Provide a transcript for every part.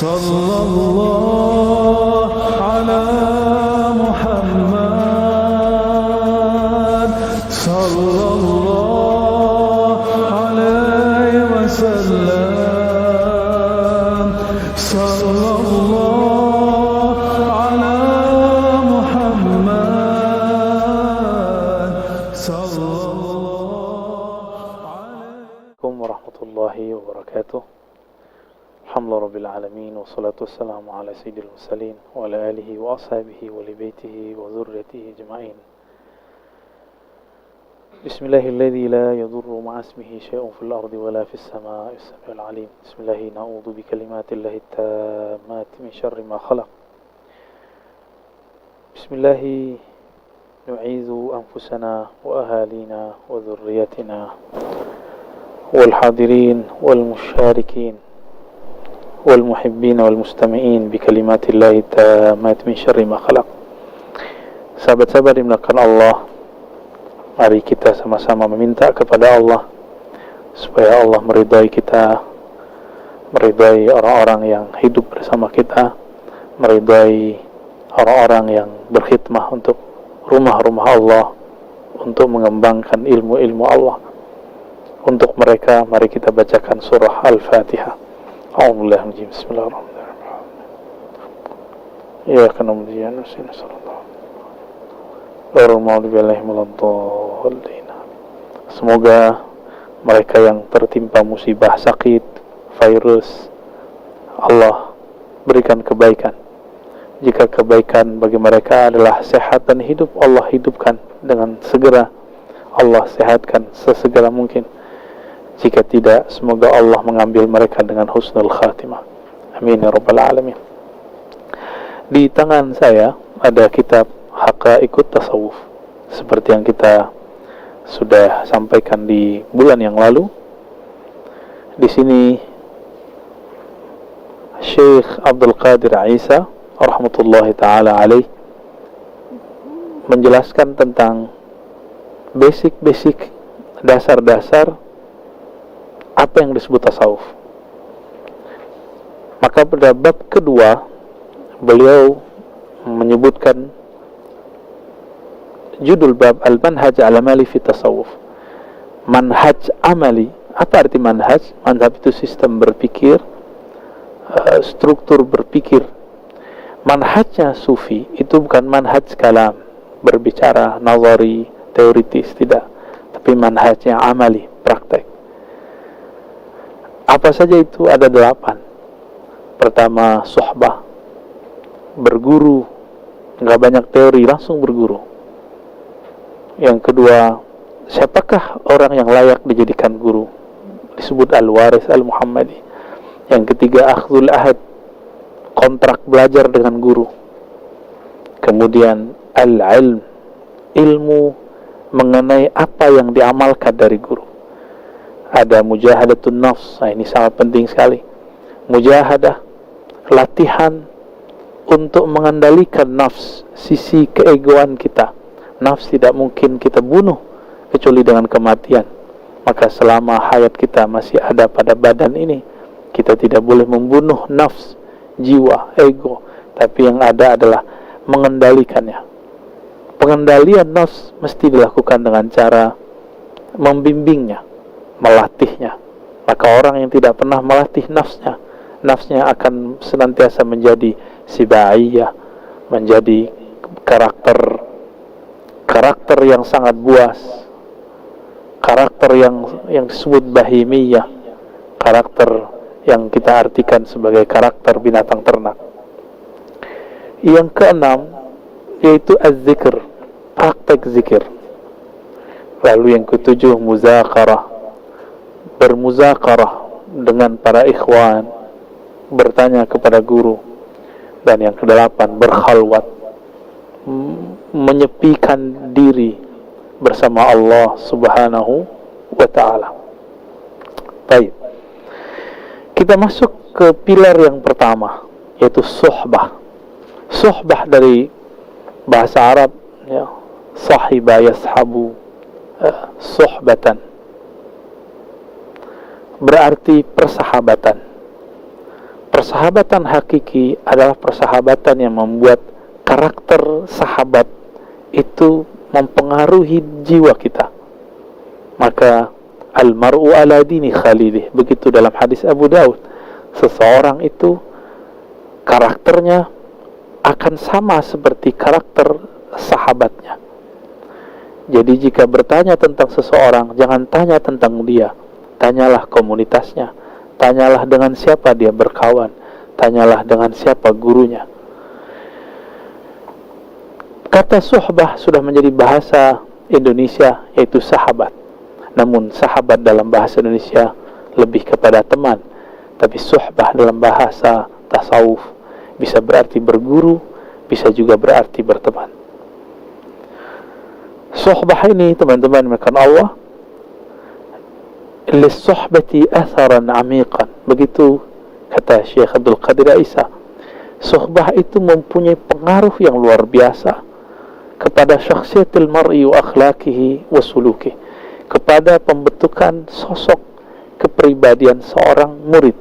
Sallallahu ala Muhammad Sallallahu alaihi wasallam Sallallahu ala Muhammad Sallallahu alaihi. Assalamualaikum warahmatullahi wabarakatuh. Alhamdulillah rabbil alamin wassalatu wassalamu ala sayyidil mursalin wa ala alihi wa ashabihi wa li baitihi wa dzurriyyatihi ajma'in. Bismillahilladzi la yadurru ma'a ismihi syai'un fil ardi wa la fis samaa'i as-sami'ul 'alim. Bismillahi na'udzu bi kalimatillahi tammati min syarri ma khalaq. Bismillahi nu'izu anfusana wa ahalina wa dzurriyyatina wal hadirin wal musyarikin والمحبين والمستمعين بكلمات الله التامات من شر ما خلق. Sahabat-sahabat dimulakan Allah, mari kita sama-sama meminta kepada Allah supaya Allah meridai kita, meridai orang-orang yang hidup bersama kita, meridai orang-orang yang berkhidmah untuk rumah-rumah Allah, untuk mengembangkan ilmu-ilmu Allah. Untuk mereka mari kita bacakan surah Al-Fatihah. A'udzubillahi Bismillahirrahmanirrahim. Ya kana mudiyana sina sallallahu. Semoga mereka yang tertimpa musibah sakit, virus, Allah berikan kebaikan. Jika kebaikan bagi mereka adalah sehat dan hidup, Allah hidupkan dengan segera. Allah sehatkan sesegera mungkin. Jika tidak, semoga Allah mengambil mereka dengan husnul khatimah. Amin ya rabbal alamin. Di tangan saya ada kitab Haqa'iqut Tasawuf, seperti yang kita sudah sampaikan di bulan yang lalu. Di sini Syekh Abdul Qadir Isa rahmatullahi taala alaih menjelaskan tentang basic dasar-dasar apa yang disebut tasawuf. Maka pada bab kedua beliau menyebutkan judul bab al-manhaj al-amali fi tasawuf. Manhaj amali. Apa arti manhaj? Manhaj itu sistem berpikir, struktur berpikir. Manhajnya sufi itu bukan manhaj kalam, berbicara nazari, teoritis, tidak, tapi manhajnya amali, praktek. Apa saja itu? Ada 8. Pertama, suhbah, berguru, nggak banyak teori, langsung berguru. Yang kedua, siapakah orang yang layak dijadikan guru? Disebut al-waris al-muhammadi. Yang ketiga, akhdhul ahad, kontrak belajar dengan guru. Kemudian al-ilm, ilmu mengenai apa yang diamalkan dari guru. Ada mujahadatun nafs. Nah, ini sangat penting sekali. Mujahadah, latihan untuk mengendalikan nafs, sisi keegoan kita. Nafs tidak mungkin kita bunuh kecuali dengan kematian. Maka selama hayat kita masih ada pada badan ini, kita tidak boleh membunuh nafs, jiwa, ego. Tapi yang ada adalah mengendalikannya. Pengendalian nafs mesti dilakukan dengan cara membimbingnya, melatihnya. Maka orang yang tidak pernah melatih nafsnya akan senantiasa menjadi sibaiyah, menjadi karakter yang sangat buas, karakter yang disebut bahimiyah, karakter yang kita artikan sebagai karakter binatang ternak. Yang keenam yaitu az-zikr, praktek zikir. Lalu yang ketujuh muzakarah, bermuzakarah dengan para ikhwan, bertanya kepada guru. Dan yang kedelapan, berkhalwat, menyepikan diri bersama Allah subhanahu wa ta'ala. Baik, kita masuk ke pilar yang pertama, yaitu suhbah. Suhbah dari bahasa Arab, ya, sahiba yashabu, suhbatan, berarti persahabatan. persahabatan hakiki adalah persahabatan yang membuat karakter sahabat itu mempengaruhi jiwa kita. Maka al-mar'u ala dini khalilih, begitu dalam hadis Abu Daud. Seseorang itu karakternya akan sama seperti karakter sahabatnya. Jadi jika bertanya tentang seseorang, jangan tanya tentang dia, tanyalah komunitasnya, tanyalah dengan siapa dia berkawan, tanyalah dengan siapa gurunya. Kata suhbah sudah menjadi bahasa Indonesia, yaitu sahabat. Namun sahabat dalam bahasa Indonesia lebih kepada teman. Tapi suhbah dalam bahasa tasawuf bisa berarti berguru, bisa juga berarti berteman. Suhbah ini, teman-teman, maka Allah, lis-suhbati atharan amiqan. Begitu kata Syekh Abdul Qadir Isa. Suhbah itu mempunyai pengaruh yang luar biasa kepada syakhsiyatil mar'i wa akhlaqihi wa sulukihi, kepada pembentukan sosok kepribadian seorang murid,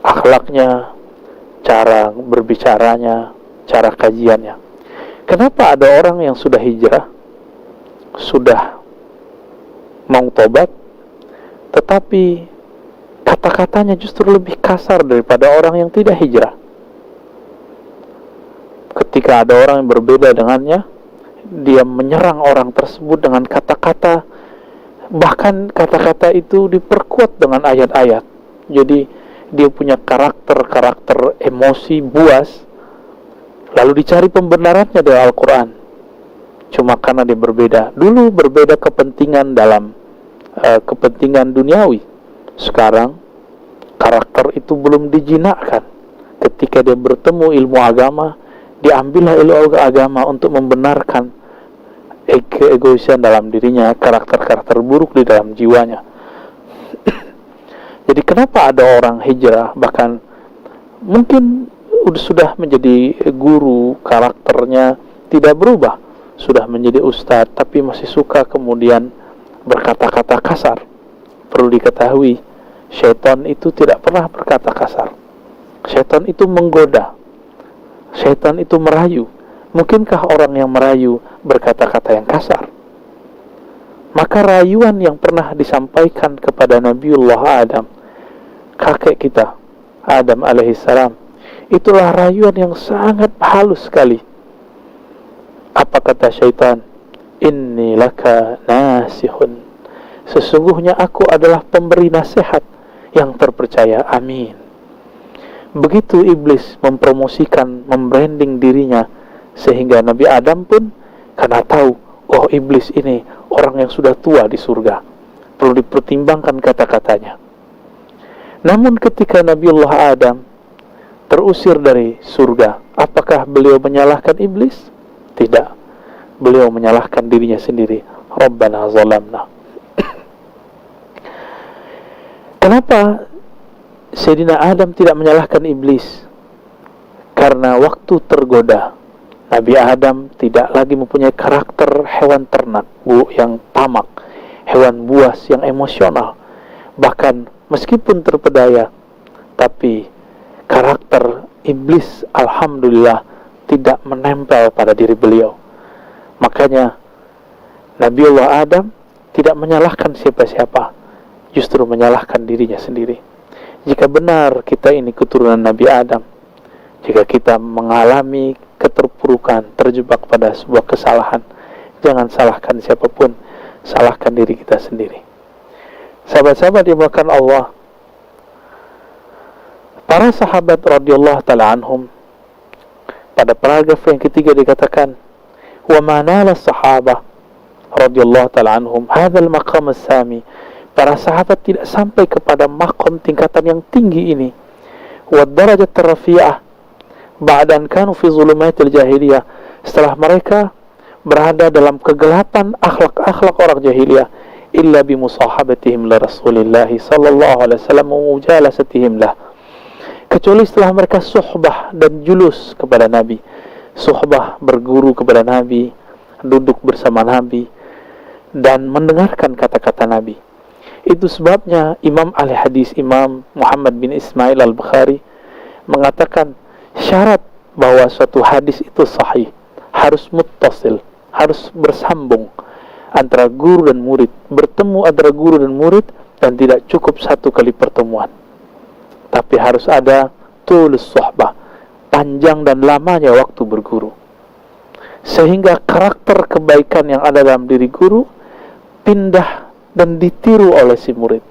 akhlaknya, cara berbicaranya, cara kajiannya. Kenapa ada orang yang sudah hijrah, sudah mau tobat, tetapi kata-katanya justru lebih kasar daripada orang yang tidak hijrah? Ketika ada orang yang berbeda dengannya, dia menyerang orang tersebut dengan kata-kata, bahkan kata-kata itu diperkuat dengan ayat-ayat. Jadi dia punya karakter emosi buas, lalu dicari pembenarannya dari Al-Quran. Cuma karena dia berbeda. Dulu berbeda kepentingan dalam kepentingan duniawi. Sekarang karakter itu belum dijinakkan. Ketika dia bertemu ilmu agama, diambillah ilmu agama untuk membenarkan keegoisan dalam dirinya, karakter-karakter buruk di dalam jiwanya. Jadi kenapa ada orang hijrah, bahkan mungkin sudah menjadi guru, karakternya tidak berubah, sudah menjadi ustadz, tapi masih suka kemudian berkata-kata kasar? Perlu diketahui, syaitan itu tidak pernah berkata kasar. Syaitan itu menggoda, syaitan itu merayu. Mungkinkah orang yang merayu berkata-kata yang kasar? Maka rayuan yang pernah disampaikan kepada Nabiullah Adam, kakek kita Adam alaihissalam, itulah rayuan yang sangat halus sekali. Apa kata syaitan? Inni laka nasihun, sesungguhnya aku adalah pemberi nasihat yang terpercaya. Amin. Begitu iblis mempromosikan, membranding dirinya, sehingga Nabi Adam pun karena tahu, oh iblis ini orang yang sudah tua di surga, perlu dipertimbangkan kata-katanya. Namun ketika Nabiullah Adam terusir dari surga, apakah beliau menyalahkan iblis? Tidak. Beliau menyalahkan dirinya sendiri. Rabbana zalamna. Kenapa Sayyidina Adam tidak menyalahkan iblis? Karena waktu tergoda, Nabi Adam tidak lagi mempunyai karakter hewan ternak yang tamak, hewan buas yang emosional. Bahkan meskipun terpedaya, tapi karakter iblis alhamdulillah tidak menempel pada diri beliau. Makanya Nabiullah Adam tidak menyalahkan siapa-siapa, justru menyalahkan dirinya sendiri. Jika benar kita ini keturunan Nabi Adam, jika kita mengalami keterpurukan, terjebak pada sebuah kesalahan, jangan salahkan siapapun, salahkan diri kita sendiri. Sahabat-sahabat dimuliakan Allah, para sahabat radhiyallahu ta'ala anhum, pada paragraf yang ketiga dikatakan, wa manala sahabah radhiyallahu ta'ala anhum hadzal maqam as-sami, para sahabat tidak sampai kepada makom tingkatan yang tinggi ini, wa darajat rafi'ah ba'dan kanu fi zulumatil jahiliyah, setelah mereka berada dalam kegelapan akhlak-akhlak orang jahiliyah, illa bi musahabatihim li Rasulillah sallallahu alaihi wasallam wa mujalasatihim lah, kecuali setelah mereka suhbah dan julus kepada Nabi, suhbah berguru kepada Nabi, duduk bersama Nabi dan mendengarkan kata-kata Nabi. Itu sebabnya Imam ahli hadis Imam Muhammad bin Ismail al-Bukhari mengatakan syarat bahwa suatu hadis itu sahih harus muttasil, harus bersambung antara guru dan murid, bertemu antara guru dan murid, dan tidak cukup satu kali pertemuan, tapi harus ada tulus suhbah, panjang dan lamanya waktu berguru, sehingga karakter kebaikan yang ada dalam diri guru pindah dan ditiru oleh si murid.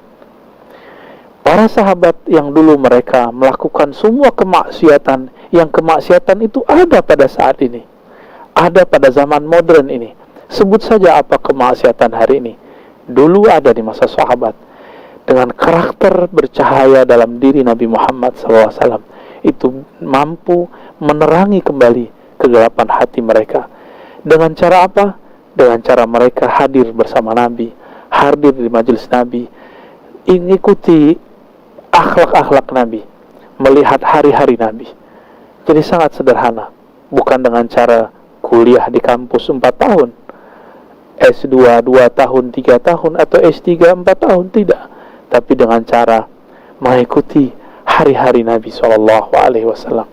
Para sahabat yang dulu mereka melakukan semua kemaksiatan, yang kemaksiatan itu ada pada saat ini, ada pada zaman modern ini. Sebut saja apa kemaksiatan hari ini, dulu ada di masa sahabat. Dengan karakter bercahaya dalam diri Nabi Muhammad SAW, itu mampu menerangi kembali kegelapan hati mereka. Dengan cara apa? Dengan cara mereka hadir bersama Nabi, hadir di majelis Nabi, mengikuti akhlak-akhlak Nabi, melihat hari-hari Nabi. Jadi sangat sederhana, bukan dengan cara kuliah di kampus 4 tahun, S2 2 tahun, 3 tahun, atau S3 4 tahun, tidak, tapi dengan cara mengikuti hari-hari Nabi SAW.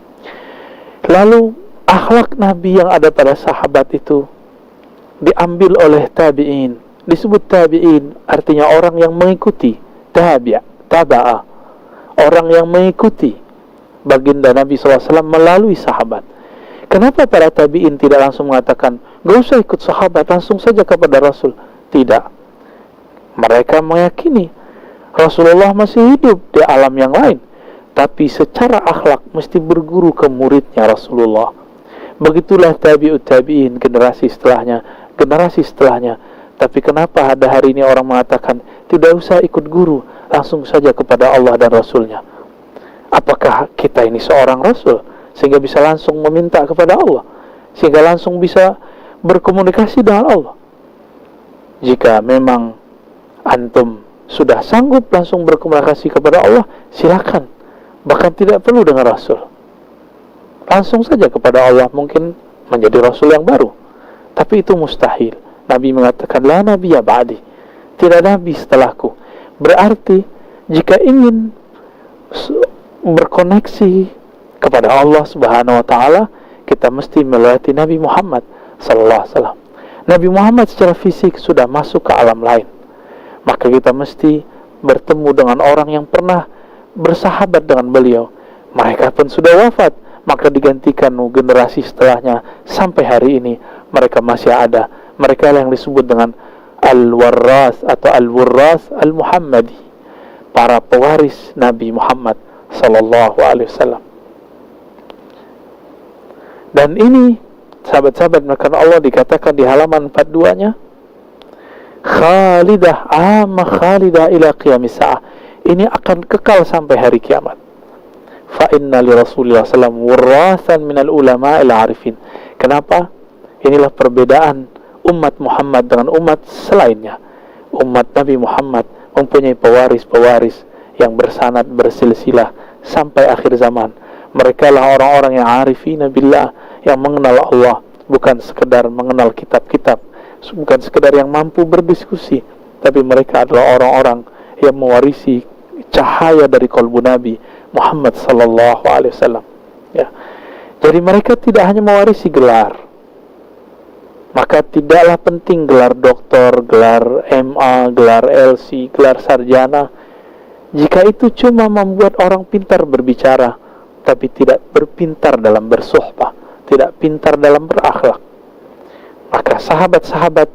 Lalu akhlak Nabi yang ada pada sahabat itu diambil oleh tabi'in. Disebut tabi'in artinya orang yang mengikuti, taba'a, orang yang mengikuti baginda Nabi SAW melalui sahabat. Kenapa para tabi'in tidak langsung mengatakan, gak usah ikut sahabat, langsung saja kepada Rasul? Tidak. Mereka meyakini Rasulullah masih hidup di alam yang lain, tapi secara akhlak mesti berguru ke muridnya Rasulullah. Begitulah tabi'ut tabi'in, generasi setelahnya. Tapi kenapa ada hari ini orang mengatakan, tidak usah ikut guru, langsung saja kepada Allah dan Rasulnya? Apakah kita ini seorang Rasul sehingga bisa langsung meminta kepada Allah, sehingga langsung bisa berkomunikasi dengan Allah? Jika memang antum sudah sanggup langsung berkomunikasi kepada Allah, silakan, bahkan tidak perlu dengan Rasul, langsung saja kepada Allah, mungkin menjadi Rasul yang baru. Tapi itu mustahil. Nabi mengatakan, la nabiyya ba'di, tidak nabi setelahku. Berarti jika ingin berkoneksi kepada Allah Subhanahu wa taala, kita mesti melewati Nabi Muhammad sallallahu alaihi wasallam. Nabi Muhammad secara fisik sudah masuk ke alam lain, maka kita mesti bertemu dengan orang yang pernah bersahabat dengan beliau. Mereka pun sudah wafat, maka digantikan generasi setelahnya sampai hari ini mereka masih ada. Mereka yang disebut dengan al-warras atau al-wurras al-muhammadi, para pewaris Nabi Muhammad sallallahu alaihi wasallam. Dan ini sahabat-sahabat maka Allah dikatakan di halaman 42-nya, khalidah khalidah ila qiyamis sa'ah, ini akan kekal sampai hari kiamat. Fa inna li Rasulillah sallallahu warasan minal ulama il arifin. Kenapa? Inilah perbedaan umat Muhammad dengan umat selainnya. Umat Nabi Muhammad mempunyai pewaris-pewaris yang bersanad bersilsilah sampai akhir zaman. Mereka lah orang-orang yang arifina billah, yang mengenal Allah, bukan sekedar mengenal kitab-kitab, bukan sekedar yang mampu berdiskusi, tapi mereka adalah orang-orang yang mewarisi cahaya dari kalbu Nabi Muhammad sallallahu alaihi wasallam. Ya. Jadi mereka tidak hanya mewarisi gelar. Maka tidaklah penting gelar doktor, gelar MA, gelar LC, gelar sarjana, jika itu cuma membuat orang pintar berbicara, tapi tidak berpintar dalam bersuhbah, tidak pintar dalam berakhlak. Maka sahabat-sahabat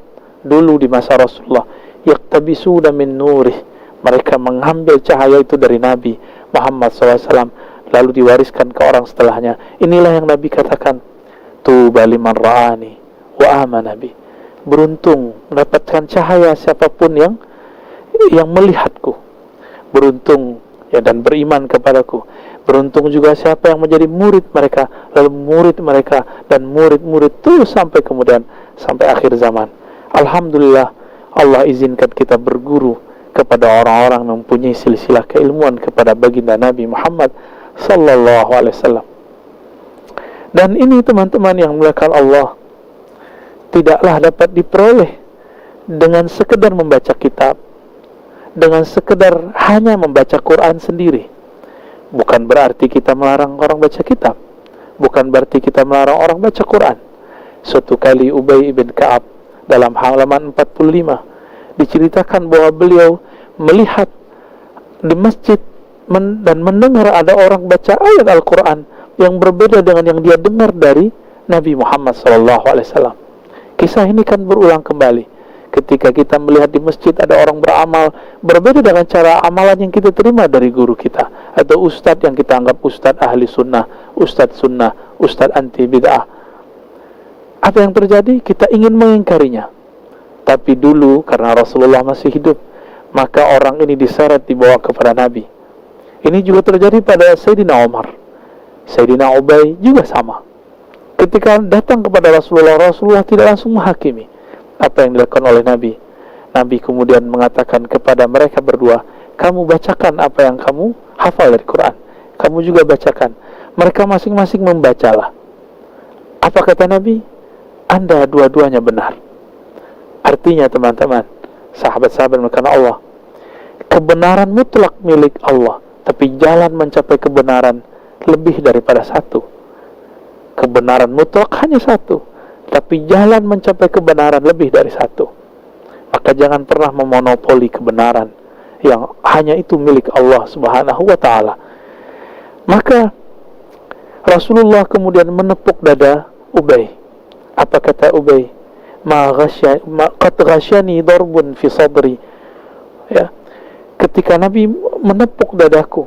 dulu di masa Rasulullah, yaktabisuna min nurih, mereka mengambil cahaya itu dari Nabi Muhammad SAW, lalu diwariskan ke orang setelahnya. Inilah yang Nabi katakan, tuba liman ra'ani wa amana bi, beruntung mendapatkan cahaya siapapun yang melihatku, beruntung ya dan beriman kepadaku. Beruntung juga siapa yang menjadi murid mereka, lalu murid mereka dan murid-murid terus sampai kemudian sampai akhir zaman. Alhamdulillah, Allah izinkan kita berguru kepada orang-orang yang mempunyai silsilah keilmuan kepada baginda Nabi Muhammad sallallahu alaihi wasallam. Dan ini teman-teman yang dimuliakan Allah, tidaklah dapat diperoleh dengan sekedar membaca kitab, dengan sekedar hanya membaca Quran sendiri. Bukan berarti kita melarang orang baca kitab, bukan berarti kita melarang orang baca Quran. Suatu kali Ubay ibn Ka'ab dalam halaman 45 diceritakan bahwa beliau melihat di masjid dan mendengar ada orang baca ayat Al-Quran yang berbeda dengan yang dia dengar dari Nabi Muhammad SAW. Kisah ini kan berulang kembali ketika kita melihat di masjid ada orang beramal berbeda dengan cara amalan yang kita terima dari guru kita atau ustadz yang kita anggap ustadz ahli sunnah, ustadz anti bid'ah. Apa yang terjadi? Kita ingin mengingkarinya. Tapi dulu karena Rasulullah masih hidup, maka orang ini diseret dibawa kepada Nabi. Ini juga terjadi pada Sayyidina Umar. Sayyidina Ubay juga sama. Ketika datang kepada Rasulullah, Rasulullah tidak langsung menghakimi apa yang dilakukan oleh Nabi. Nabi kemudian mengatakan kepada mereka berdua, kamu bacakan apa yang kamu hafal dari Quran. Kamu juga bacakan. Mereka masing-masing membacalah. Apa kata Nabi? Anda dua-duanya benar. Artinya teman-teman, sahabat-sahabat melakukan Allah, kebenaran mutlak milik Allah, tapi jalan mencapai kebenaran lebih daripada satu. Kebenaran mutlak hanya satu, tapi jalan mencapai kebenaran lebih dari satu. Maka jangan pernah memonopoli kebenaran yang hanya itu milik Allah Subhanahu wa ta'ala. Maka Rasulullah kemudian menepuk dada Ubay. Apa kata Ubay? Qad ghasyani darbun fi sadri. Ya. Ketika Nabi menepuk dadaku,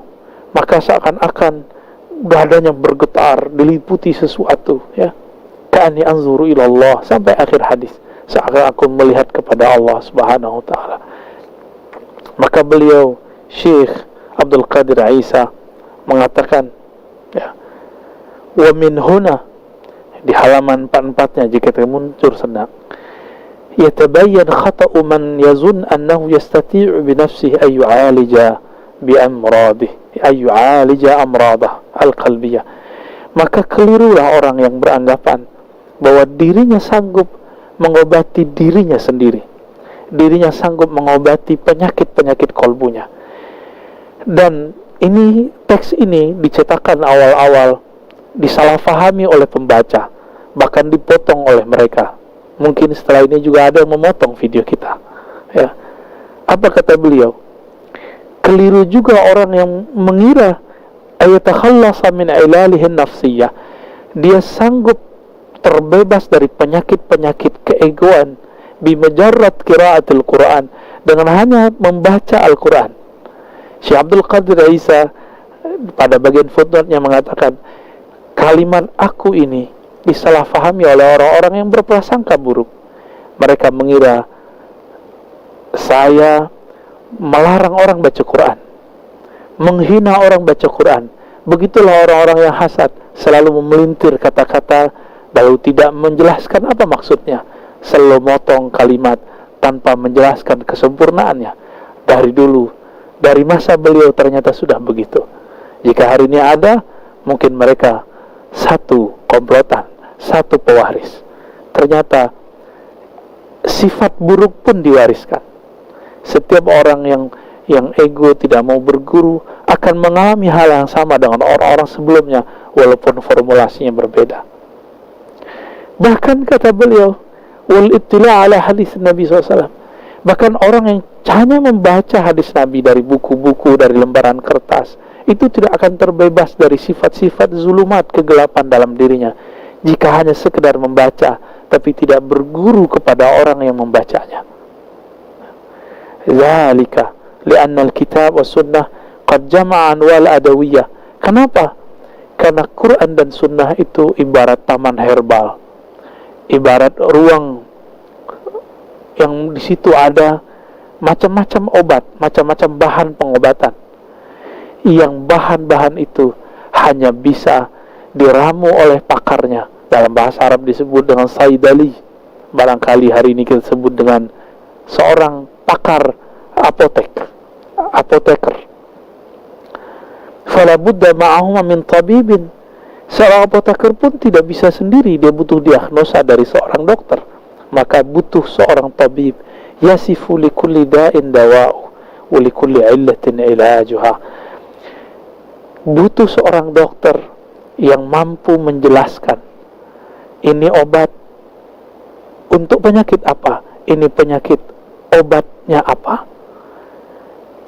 maka seakan-akan dadanya bergetar, diliputi sesuatu, ya. Ka'anni anzuru ila Allah, sampai akhir hadis. Seakan aku melihat kepada Allah Subhanahu wa taala. Maka beliau Syekh Abdul Qadir Isa mengatakan, ya, wa min huna, di halaman 44-nya jika muncul senang, yatabayyan khata'u man yazun annahu yastati'u bi nafsihi ay yu'alija bi amradih ay yu'alija amradah al-qalbiyah. Maka kelirulah orang yang beranggapan bahwa dirinya sanggup mengobati dirinya sendiri, dirinya sanggup mengobati penyakit-penyakit kolbunya. Dan ini, teks ini dicetakkan awal-awal disalahfahami oleh pembaca, bahkan dipotong oleh mereka. Mungkin setelah ini juga ada yang memotong video kita, ya. Apa kata beliau? Keliru juga orang yang mengira ayatakhallasa min ilalihin nafsiyah, dia sanggup terbebas dari penyakit-penyakit keegoan bimajarrat qiraatil Quran, dengan hanya membaca Al-Quran. Syekh Abdul Qadir Isa pada bagian footnote-nya mengatakan, kalimat aku ini disalahfahami oleh orang-orang yang berprasangka buruk. Mereka mengira saya melarang orang baca Quran, menghina orang baca Quran. Begitulah orang-orang yang hasad, selalu memelintir kata-kata lalu tidak menjelaskan apa maksudnya, selalu motong kalimat tanpa menjelaskan kesempurnaannya. Dari dulu, dari masa beliau ternyata sudah begitu. Jika hari ini ada, mungkin mereka satu komplotan, satu pewaris. Ternyata sifat buruk pun diwariskan. Setiap orang yang ego tidak mau berguru akan mengalami hal yang sama dengan orang-orang sebelumnya, walaupun formulasinya berbeda. Bahkan kata beliau, wal ittila' ala hadis Nabi SAW, bahkan orang yang hanya membaca hadis Nabi dari buku-buku, dari lembaran kertas, itu tidak akan terbebas dari sifat-sifat zulumat, kegelapan dalam dirinya, jika hanya sekedar membaca tapi tidak berguru kepada orang yang membacanya. Zalika li'anna al-kitab wa sunnah qad jama'a anwal adawiyah. Kenapa? Karena Quran dan sunnah itu ibarat taman herbal, ibarat ruang yang di situ ada macam-macam obat, macam-macam bahan pengobatan, yang bahan-bahan itu hanya bisa diramu oleh pakarnya. Dalam bahasa Arab disebut dengan saidali. Barangkali hari ini kita sebut dengan seorang pakar apoteker. Fala budda ma'ahuma min tabibin. Seorang apoteker pun tidak bisa sendiri, dia butuh diagnosa dari seorang dokter. Maka butuh seorang tabib, yasifu li kulli da'in dawa'u wa likulli illatin ilajuha. Butuh seorang dokter yang mampu menjelaskan ini obat untuk penyakit apa, ini penyakit obatnya apa.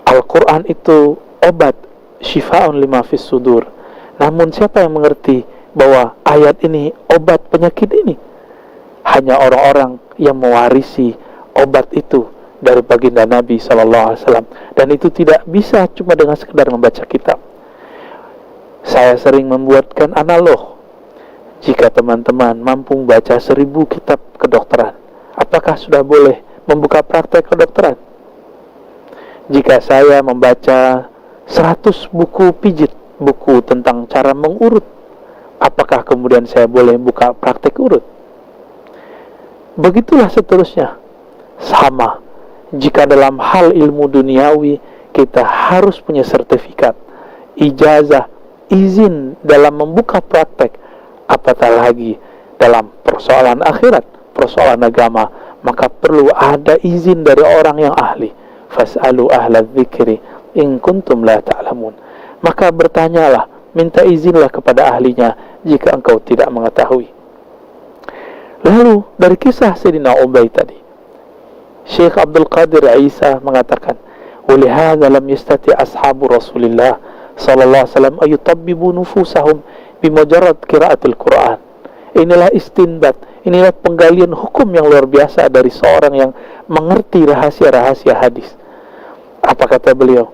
Al-Quran itu obat, syifa'un lima fis sudur. Namun siapa yang mengerti bahwa ayat ini obat penyakit ini? Hanya orang-orang yang mewarisi obat itu dari baginda Nabi SAW. Dan itu tidak bisa cuma dengan sekedar membaca kitab. Saya sering membuatkan analog. Jika teman-teman mampu membaca 1000 kitab kedokteran, apakah sudah boleh membuka praktek kedokteran? Jika saya membaca 100 buku pijit, buku tentang cara mengurut, apakah kemudian saya boleh buka praktek urut? Begitulah seterusnya. Sama, jika dalam hal ilmu duniawi kita harus punya sertifikat, ijazah, izin dalam membuka praktek, apatah lagi dalam persoalan akhirat, persoalan agama, maka perlu ada izin dari orang yang ahli. Fas'alu ahla dzikri in kuntum la ta'lamun. Maka bertanyalah, minta izinlah kepada ahlinya jika engkau tidak mengetahui. Lalu dari kisah Sayyidina Ubay tadi, Syekh Abdul Qadir Isa mengatakan, "Walihadza lam yastati ashabu Rasulillah sallallahu alaihi wasallam ayutabbibu nufusahum bimujarrad qiraatil Quran." Inilah istinbat, inilah penggalian hukum yang luar biasa dari seorang yang mengerti rahasia-rahasia hadis. Apa kata beliau?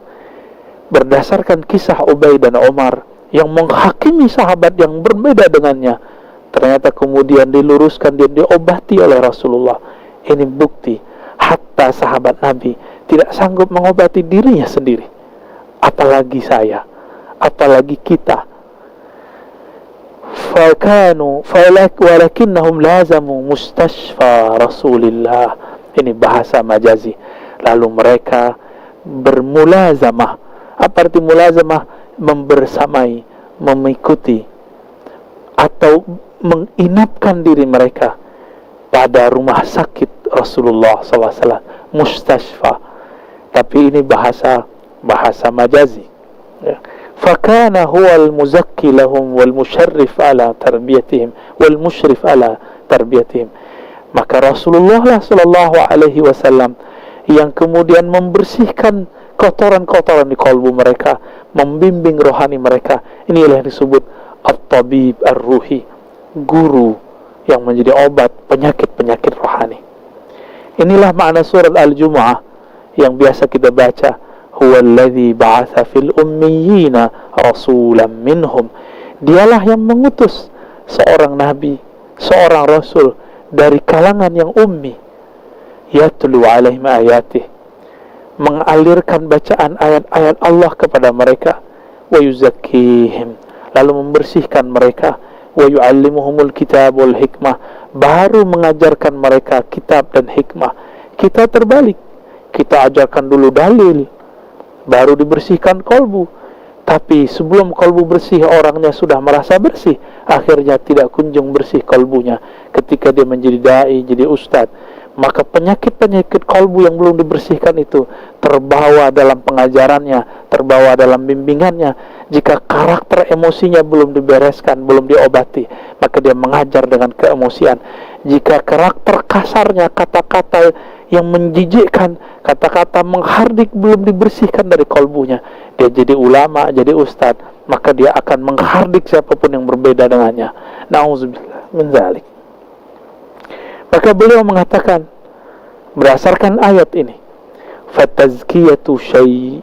Berdasarkan kisah Ubay dan Umar yang menghakimi sahabat yang berbeda dengannya, ternyata kemudian diluruskan dan diobati oleh Rasulullah. Ini bukti hatta sahabat Nabi tidak sanggup mengobati dirinya sendiri, apalagi saya, apalagi kita. Walakinnahum lazamu mustashfa Rasulillah. Ini bahasa majazi. Lalu mereka bermulazamah. Apa arti mulazamah? Membersamai, mengikuti, atau menginapkan diri mereka pada rumah sakit Rasulullah SAW. Mustashfa. Tapi ini bahasa majazi, ya. Fakana huwal muzakki lahum wal musharrif ala tarbiyatihim wal musyrif ala tarbiyatihim. Maka Rasulullah sallallahu alaihi wasallam yang kemudian membersihkan kotoran-kotoran di kalbu mereka, membimbing rohani mereka. Inilah yang disebut at-tabib ar-ruhi, guru yang menjadi obat penyakit-penyakit rohani. Inilah makna surat Al-Jumu'ah yang biasa kita baca, huwallazi ba'atha fil ummiyina rasulan minhum. Dialah yang mengutus seorang nabi, seorang rasul dari kalangan yang ummi, yatlu alaihim ayatih, mengalirkan bacaan ayat-ayat Allah kepada mereka, wa yuzakkihim, lalu membersihkan mereka, wa yu'allimuhumul kitab wal hikmah, baru mengajarkan mereka kitab dan hikmah. Kita terbalik, kita ajarkan dulu dalil, baru dibersihkan kolbu. Tapi sebelum kolbu bersih, orangnya sudah merasa bersih, akhirnya tidak kunjung bersih kolbunya. Ketika dia menjadi da'i, jadi ustadz, maka penyakit-penyakit kolbu yang belum dibersihkan itu terbawa dalam pengajarannya, terbawa dalam bimbingannya. Jika karakter emosinya belum dibereskan, belum diobati, maka dia mengajar dengan keemosian. Jika karakter kasarnya, kata-kata yang menjijikkan, kata-kata menghardik belum dibersihkan dari kolbunya, dia jadi ulama, jadi ustadz, maka dia akan menghardik siapapun yang berbeda dengannya. Na'udzubillah min dzalik. Maka beliau mengatakan berdasarkan ayat ini, fatazkiyatu syai'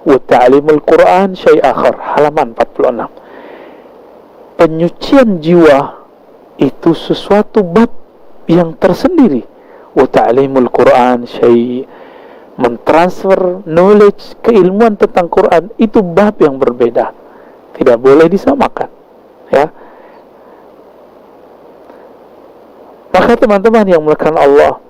wa ta'limul Quran syai' akhar, halaman 46. Penyucian jiwa itu sesuatu bab yang tersendiri. Wa ta'limul Quran syai', mentransfer knowledge, keilmuan tentang Quran, itu bab yang berbeda, tidak boleh disamakan, ya. Maka teman-teman yang mulakan Allah,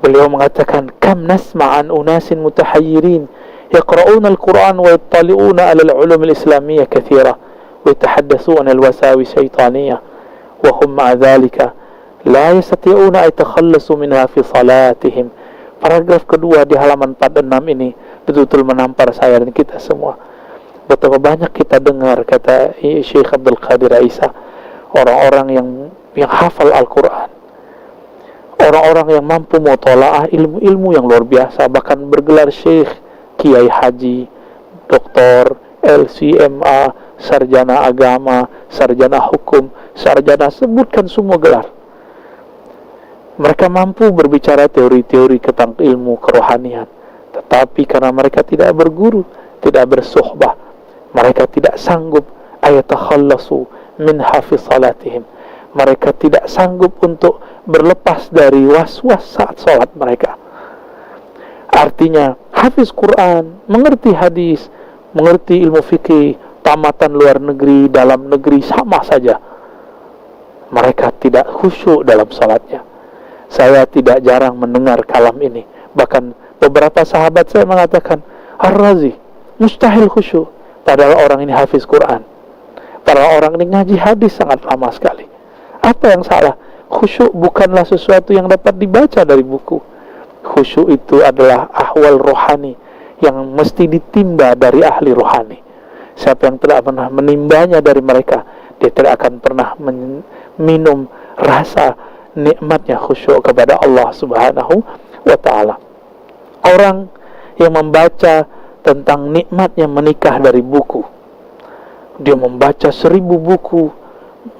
beliau mengatakan, kam nasma'an unasin mutahayyirin yaqra'una al-Quran wa yattali'una ala al-ulum al-islamiyya kathira wa yatahaddathuna al-wasawis syaitaniyah wa hum ma'a dhalika la yastati'una ay takhallasu minha fi salatihim paragraf kedua di halaman 46 ini betul-betul menampar saya dan kita semua. Betapa banyak kita dengar, kata Syekh Abdul Qadir Isa, orang-orang yang hafal Al-Quran, orang-orang yang mampu mutola'ah ilmu-ilmu yang luar biasa, bahkan bergelar Syekh, Kiai Haji, Doktor, LCMA, sarjana agama, sarjana hukum, sarjana, sebutkan semua gelar. Mereka mampu berbicara teori-teori tentang ilmu kerohanian, tetapi karena mereka tidak berguru, tidak bersuhbah, mereka tidak sanggup ayatakhallasu min hafiz salatihim. Mereka tidak sanggup untuk berlepas dari was-was saat salat mereka. Artinya, hafiz Quran, mengerti hadis, mengerti ilmu fikih, tamatan luar negeri, dalam negeri, sama saja. Mereka tidak khusyuk dalam salatnya. Saya tidak jarang mendengar kalam ini. Bahkan beberapa sahabat saya mengatakan, Ar-Razi, mustahil khusyuk. Padahal orang ini hafiz Quran. Padahal orang ini ngaji hadis sangat lama sekali. Apa yang salah? Khusyuk bukanlah sesuatu yang dapat dibaca dari buku. Khusyuk itu adalah ahwal rohani yang mesti ditimba dari ahli rohani. Siapa yang tidak pernah menimbanya dari mereka, dia tidak akan pernah minum rasa nikmatnya khusyuk kepada Allah Subhanahu wa ta'ala. Orang yang membaca tentang nikmatnya menikah dari buku, dia membaca 1000 buku,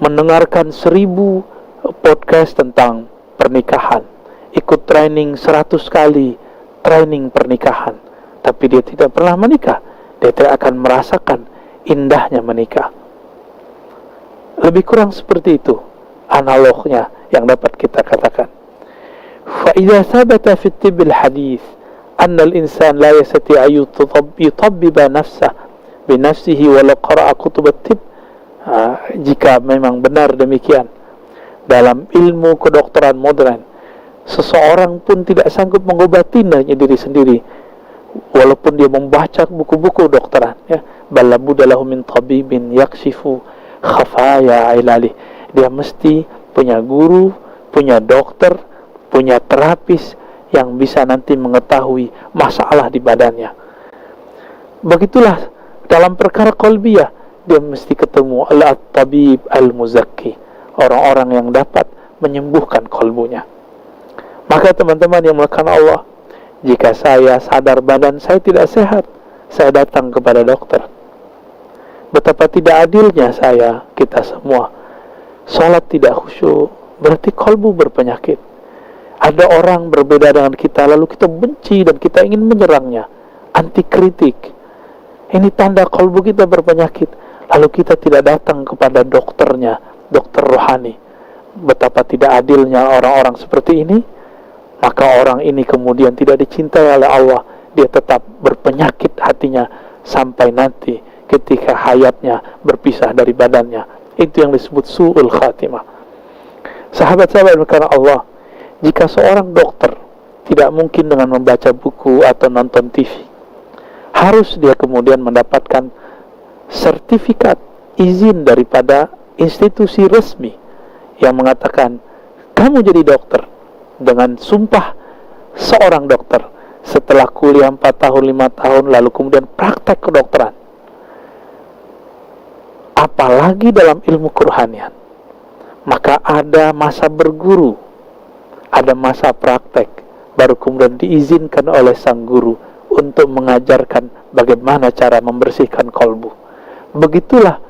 mendengarkan 1000 podcast tentang pernikahan, ikut training 100 kali training pernikahan, tapi dia tidak pernah menikah. Dia tidak akan merasakan indahnya menikah. Lebih kurang seperti itu analognya yang dapat kita katakan. Fa idza thabata fi at-tibb al-hadith anna al-insan la yastati' an yutabbiba nafsahu bi nafsihi wa la qara'a kutub at-tibb, jika memang benar demikian dalam ilmu kedokteran modern, seseorang pun tidak sanggup mengobatinya diri sendiri walaupun dia membaca buku-buku dokteran, ya. Bala budalahu min tabibin yakshifu khafaya ilali. Dia mesti punya guru, punya dokter, punya terapis yang bisa nanti mengetahui masalah di badannya. Begitulah dalam perkara qalbiyah, dia mesti ketemu al-tabib al-muzakki, orang-orang yang dapat menyembuhkan kalbunya. Maka teman-teman yang melakukan Allah, jika saya sadar badan saya tidak sehat, saya datang kepada dokter. Betapa tidak adilnya kita semua. Salat tidak khusyuk, berarti kalbu berpenyakit. Ada orang berbeda dengan kita, lalu kita benci dan kita ingin menyerangnya, anti kritik. Ini tanda kalbu kita berpenyakit. Lalu kita tidak datang kepada dokternya, dokter rohani. Betapa tidak adilnya orang-orang seperti ini. Maka orang ini kemudian tidak dicintai oleh Allah. Dia tetap berpenyakit hatinya sampai nanti ketika hayatnya berpisah dari badannya. Itu yang disebut su'ul khatimah. Sahabat-sahabat karena Allah, jika seorang dokter tidak mungkin dengan membaca buku atau nonton TV, harus dia kemudian mendapatkan sertifikat izin daripada institusi resmi yang mengatakan kamu jadi dokter, dengan sumpah seorang dokter setelah kuliah 4 tahun 5 tahun lalu kemudian praktek kedokteran. Apalagi dalam ilmu kerohanian, maka ada masa berguru, ada masa praktek, baru kemudian diizinkan oleh sang guru untuk mengajarkan bagaimana cara membersihkan kalbu. Begitulah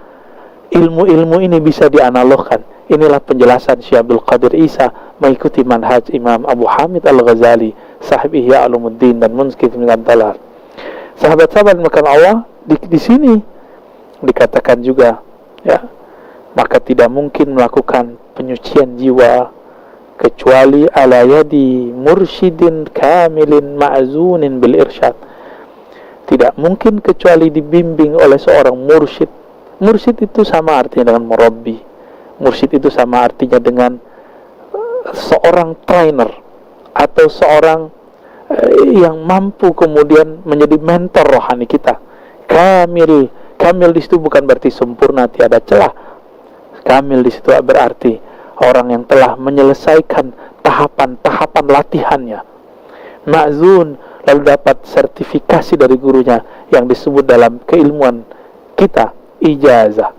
ilmu-ilmu ini bisa dianalogkan. Inilah penjelasan Syekh Abdul Qadir Isa mengikuti manhaj Imam Abu Hamid Al-Ghazali, sahib Ihya Ulumuddin dan Munqidh min ad-Dalal. Sahabat-sahabat makan Allah, di sini dikatakan juga, ya, maka tidak mungkin melakukan penyucian jiwa kecuali ala yadi mursyidin kamilin ma'zunin bil irsyad. Tidak mungkin kecuali dibimbing oleh seorang mursyid. Mursyid itu sama artinya dengan murabbi. Mursyid itu sama artinya dengan seorang trainer atau seorang yang mampu kemudian menjadi mentor rohani kita. Kamil di situ bukan berarti sempurna, tiada celah. Kamil di situ berarti orang yang telah menyelesaikan tahapan-tahapan latihannya. ma'zun, lalu dapat sertifikasi dari gurunya yang disebut dalam keilmuan kita ijazah.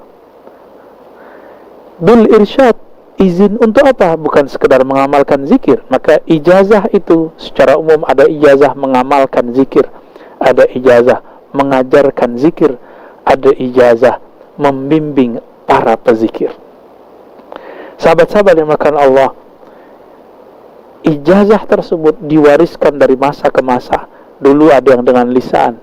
Bil irsyad, izin untuk apa? Bukan sekedar mengamalkan zikir. Maka ijazah itu secara umum ada ijazah mengamalkan zikir, ada ijazah mengajarkan zikir, ada ijazah membimbing para pezikir. Sahabat-sahabat yang dimuliakan Allah, ijazah tersebut diwariskan dari masa ke masa. Dulu ada yang dengan lisan,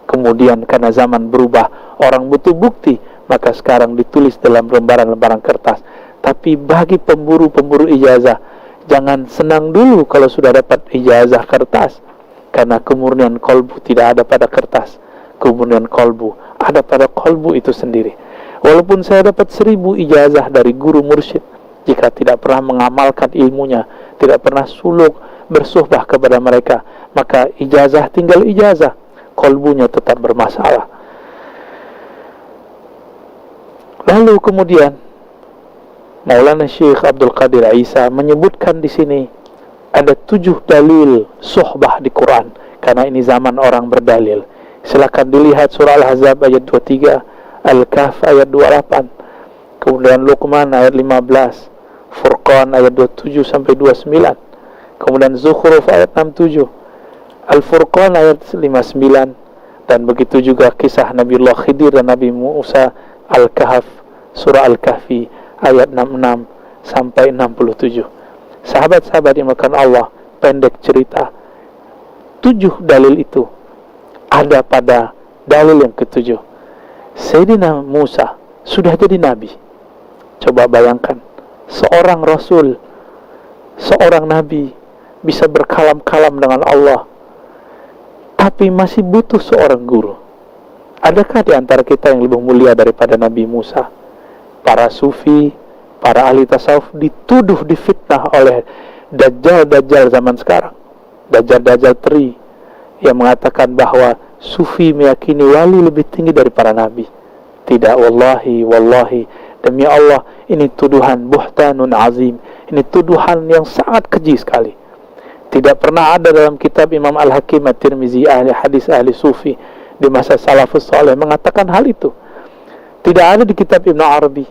kemudian karena zaman berubah, orang butuh bukti, maka sekarang ditulis dalam lembaran-lembaran kertas. Tapi bagi pemburu-pemburu ijazah, jangan senang dulu kalau sudah dapat ijazah kertas, karena kemurnian kolbu tidak ada pada kertas. Kemurnian kolbu ada pada kolbu itu sendiri. Walaupun saya dapat 1000 ijazah dari guru mursyid, jika tidak pernah mengamalkan ilmunya, tidak pernah suluk bersuhbah kepada mereka, maka ijazah tinggal ijazah, kolbunya tetap bermasalah. Lalu kemudian Maulana Syekh Abdul Qadir Isa menyebutkan di sini ada 7 dalil suhbah di Quran, karena ini zaman orang berdalil. Silakan dilihat surah Al-Ahzab ayat 23, Al-Kahf ayat 28, kemudian Luqman ayat 15, Furqan ayat 27 sampai 29, kemudian Zukhruf ayat 67, Al-Furqan ayat 59, dan begitu juga kisah Nabiullah Khidir dan Nabi Musa, Al-Kahf, surah Al-Kahfi ayat 66 sampai 67. Sahabat-sahabat yang dimuliakan Allah, pendek cerita, 7 dalil itu ada pada dalil yang ke-7. Sayyidina Musa sudah jadi nabi. Coba bayangkan, seorang rasul, seorang nabi bisa berkalam-kalam dengan Allah, tapi masih butuh seorang guru. Adakah di antara kita yang lebih mulia daripada Nabi Musa? Para sufi, para ahli tasawuf dituduh, difitnah oleh dajjal-dajjal zaman sekarang, dajjal-dajjal teri, yang mengatakan bahwa sufi meyakini wali lebih tinggi dari para nabi. Tidak, wallahi, demi Allah, ini tuduhan buhtanun azim. Ini tuduhan yang sangat keji sekali. Tidak pernah ada dalam kitab Imam Al-Hakim At-Tirmizi, ahli hadis, ahli sufi di masa salafus saleh mengatakan hal itu. Tidak ada di kitab Ibn Arabi,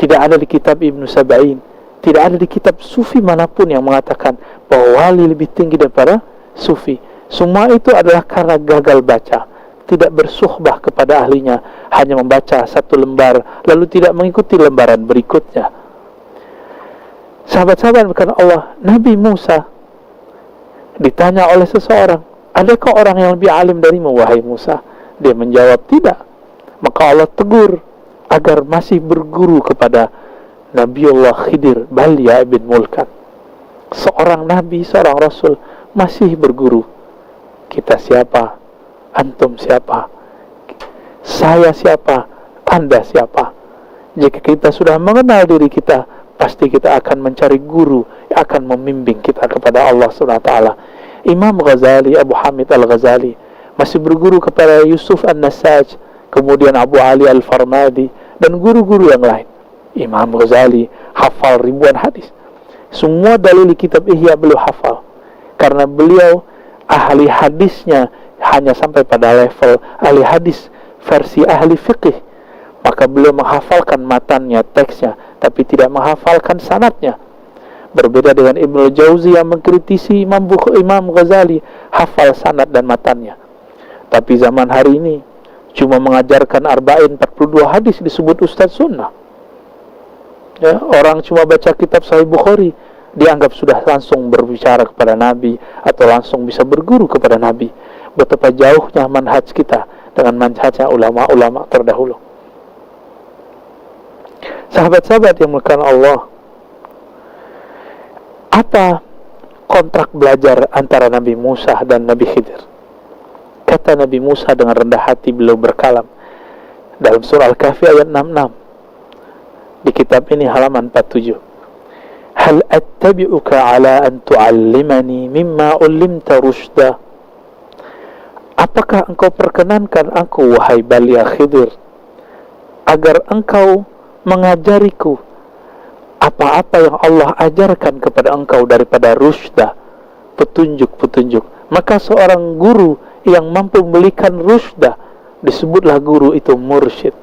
tidak ada di kitab Ibn Sab'in, tidak ada di kitab sufi manapun yang mengatakan bahwa wali lebih tinggi daripada sufi. Semua itu adalah karena gagal baca, tidak bersuhbah kepada ahlinya, hanya membaca 1 lembar lalu tidak mengikuti lembaran berikutnya. Sahabat-sahabat bukan Allah, Nabi Musa ditanya oleh seseorang, adakah orang yang lebih alim darimu wahai Musa? Dia menjawab tidak. Maka Allah tegur agar masih berguru kepada Nabiullah Khidir, Balya bin Mulkan, seorang nabi, seorang rasul, masih berguru. Kita siapa? Antum siapa? Saya siapa? Anda siapa? Jika kita sudah mengenal diri kita, pasti kita akan mencari guru yang akan membimbing kita kepada Allah SWT. Imam Ghazali, Abu Hamid Al-Ghazali masih berguru kepada Yusuf An-Nasaj, kemudian Abu Ali Al-Farmadi, dan guru-guru yang lain. Imam Ghazali hafal ribuan hadis. Semua dalil kitab Ihya beliau hafal, karena beliau ahli hadisnya hanya sampai pada level ahli hadis versi ahli fikih. Maka beliau menghafalkan matannya, teksnya, tapi tidak menghafalkan sanadnya. Berbeda dengan Ibnu Jauzi yang mengkritisi Imam Ghazali, hafal sanad dan matannya. Tapi zaman hari ini cuma mengajarkan arba'in 42 hadis disebut ustaz sunnah. Ya, orang cuma baca kitab Sahih Bukhari dianggap sudah langsung berbicara kepada Nabi atau langsung bisa berguru kepada Nabi. Betapa jauhnya manhaj kita dengan manhajnya ulama-ulama terdahulu. Sahabat-sahabat yang dimuliakan Allah, apa kontrak belajar antara Nabi Musa dan Nabi Khidir? Kata Nabi Musa dengan rendah hati beliau berkalam dalam surah Al-Kahfi ayat 66. Di kitab ini halaman 47. Hal attabi'uka ala an tu'allimani mimma ulimta rushda. Apakah engkau perkenankan aku wahai Balya Khidir agar engkau mengajariku apa-apa yang Allah ajarkan kepada engkau daripada rushda, petunjuk-petunjuk. Maka seorang guru yang mampu memberikan rusydah, disebutlah guru itu mursyid.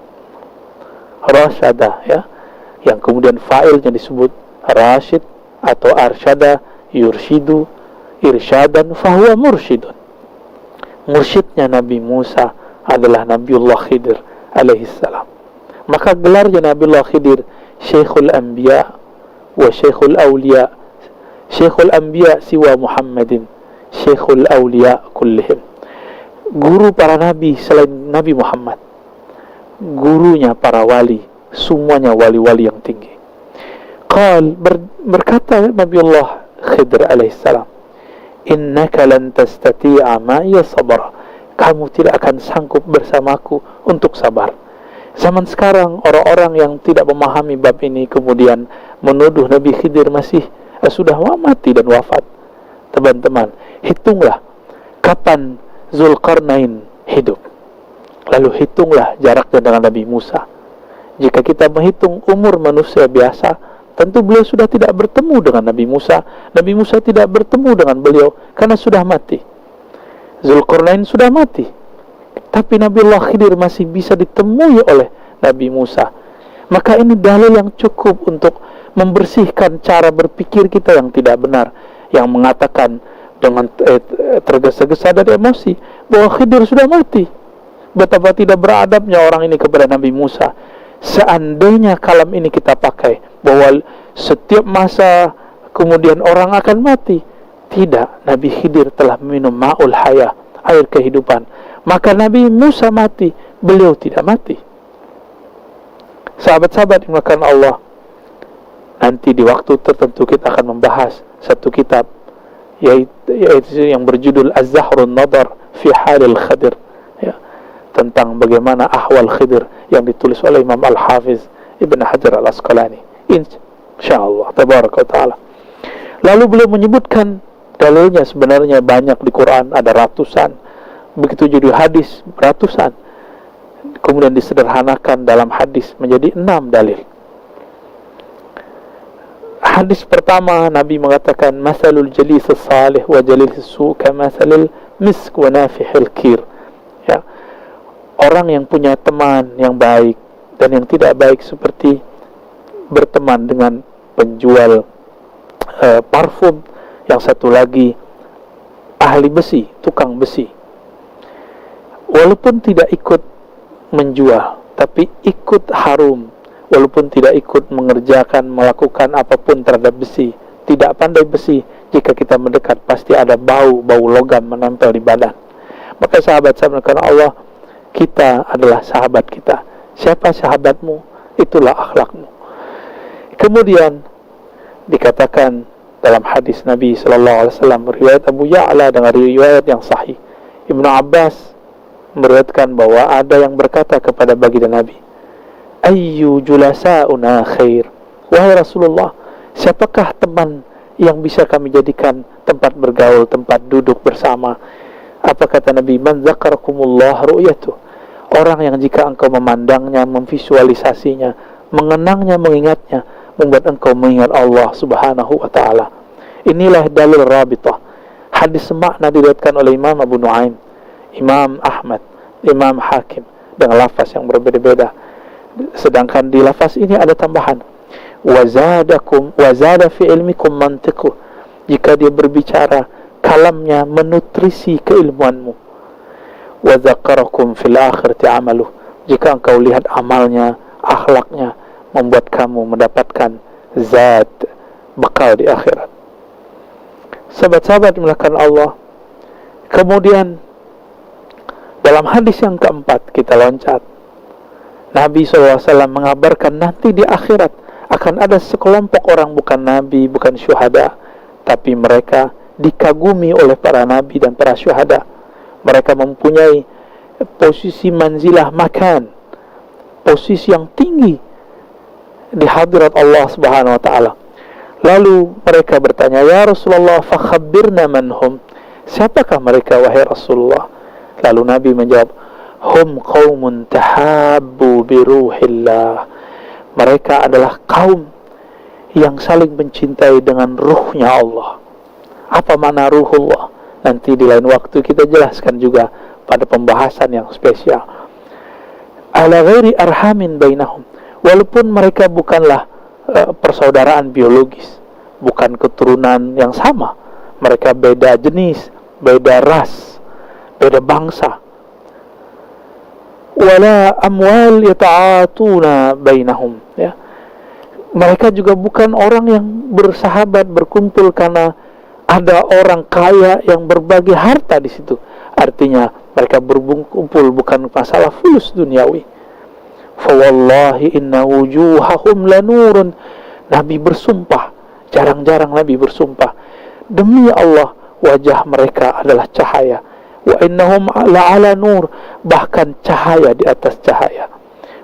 Rasyada, ya, yang kemudian fa'ilnya disebut rasyid atau arsyada yurshidu irsyadan fahuwa mursyidun. Mursyidnya Nabi Musa adalah Nabiullah Khidir alaihissalam. Maka gelarnya Nabiullah Khidir Syekhul Anbiya wa Syekhul Awliya. Syekhul Anbiya siwa Muhammadin, Syekhul Awliya kullihim. Guru para nabi selain Nabi Muhammad, gurunya para wali, semuanya wali-wali yang tinggi. Berkata Nabiullah Khidir alaihissalam, innaka lan tastati'a ma'iya sabra. Kamu tidak akan sanggup bersamaku untuk sabar. Zaman sekarang orang-orang yang tidak memahami bab ini kemudian menuduh Nabi Khidir masih sudah mati dan wafat. Teman-teman, hitunglah kapan Zulkarnain hidup, lalu hitunglah jaraknya dengan Nabi Musa. Jika kita menghitung umur manusia biasa, tentu beliau sudah tidak bertemu dengan Nabi Musa. Nabi Musa tidak bertemu dengan beliau karena sudah mati. Zulkarnain sudah mati, tapi Nabiullah Khidir masih bisa ditemui oleh Nabi Musa. Maka ini dalil yang cukup untuk membersihkan cara berpikir kita yang tidak benar, yang mengatakan dengan tergesa-gesa dan emosi bahwa Khidir sudah mati. Betapa tidak beradabnya orang ini kepada Nabi Musa. Seandainya kalam ini kita pakai bahwa setiap masa kemudian orang akan mati, tidak, Nabi Khidir telah minum ma'ul haya, air kehidupan. Maka Nabi Musa mati, beliau tidak mati. Sahabat-sahabat yang dimuliakan Allah, nanti di waktu tertentu kita akan membahas satu kitab, yaitu yang berjudul Az-Zahrun Nadar fi Halil Khidir, ya, tentang bagaimana ahwal Khidir yang ditulis oleh Imam Al-Hafiz Ibn Hajar Al-Asqalani, insyaallah tabaraka ta'ala. Lalu beliau menyebutkan dalilnya sebenarnya banyak di Quran, ada ratusan. Begitu jadi hadis ratusan. Kemudian disederhanakan dalam hadis menjadi 6 dalil. Hadis pertama, Nabi mengatakan masalul jalis salih wa jalis su kamasalil misk wa nafihil kir. Ya. Orang yang punya teman yang baik dan yang tidak baik seperti berteman dengan penjual parfum, yang satu lagi ahli besi, tukang besi. Walaupun tidak ikut menjual, tapi ikut harum. Walaupun tidak ikut mengerjakan, melakukan apapun terhadap besi, tidak pandai besi, jika kita mendekat pasti ada bau logam menempel di badan. Maka sahabat-sahabat karena Allah, kita adalah sahabat kita. Siapa sahabatmu, itulah akhlakmu. Kemudian dikatakan dalam hadis Nabi SAW, riwayat Abu Ya'la dengan riwayat yang sahih, Ibnu Abbas meriwayatkan bahwa ada yang berkata kepada baginda Nabi, ayyu julasa'una khair, wahai Rasulullah, siapakah teman yang bisa kami jadikan tempat bergaul, tempat duduk bersama? Apa kata Nabi? Man zakarakumullah ru'yatuh, orang yang jika engkau memandangnya, memvisualisasinya, mengenangnya, mengingatnya, membuat engkau mengingat Allah subhanahu wa ta'ala. Inilah dalil rabitah. Hadis semakna diriwayatkan oleh Imam Abu Nuaim, Imam Ahmad, Imam Hakim dengan lafaz yang berbeda-beda. Sedangkan di lafaz ini ada tambahan, wazada fi ilmikum mantiqu. Jika dia berbicara, kalamnya menutrisi keilmuanmu. Wa dzakarakum fil akhirati amaluh. Jika engkau lihat amalnya, akhlaknya, membuat kamu mendapatkan zat, bekal di akhirat. Sahabat-sahabat dimuliakan Allah. Kemudian dalam hadis yang keempat, kita loncat, Nabi SAW mengabarkan nanti di akhirat akan ada sekelompok orang, bukan nabi, bukan syuhada, tapi mereka dikagumi oleh para nabi dan para syuhada. Mereka mempunyai posisi manzilah makan, posisi yang tinggi di hadirat Allah subhanahu wa ta'ala. Lalu mereka bertanya, ya Rasulullah, fakhabirna manhum, siapakah mereka wahai Rasulullah? Lalu Nabi menjawab, hum qaumun tahabbu biruhillah, mereka adalah kaum yang saling mencintai dengan ruhnya Allah. Apa makna ruhullah? Nanti di lain waktu kita jelaskan juga pada pembahasan yang spesial. Ala ghairi arhamin bainahum, walaupun mereka bukanlah persaudaraan biologis, bukan keturunan yang sama, mereka beda jenis, beda ras, beda bangsa. Wala amwal yata'atuna bainahum, ya. Mereka juga bukan orang yang bersahabat, berkumpul karena ada orang kaya yang berbagi harta di situ. Artinya mereka berkumpul bukan masalah fulus duniawi. Fa wallahi inna wujuhahum lanurun. Nabi bersumpah, jarang-jarang Nabi bersumpah, demi Allah wajah mereka adalah cahaya. Wa innahum la'ala nur, bahkan cahaya di atas cahaya.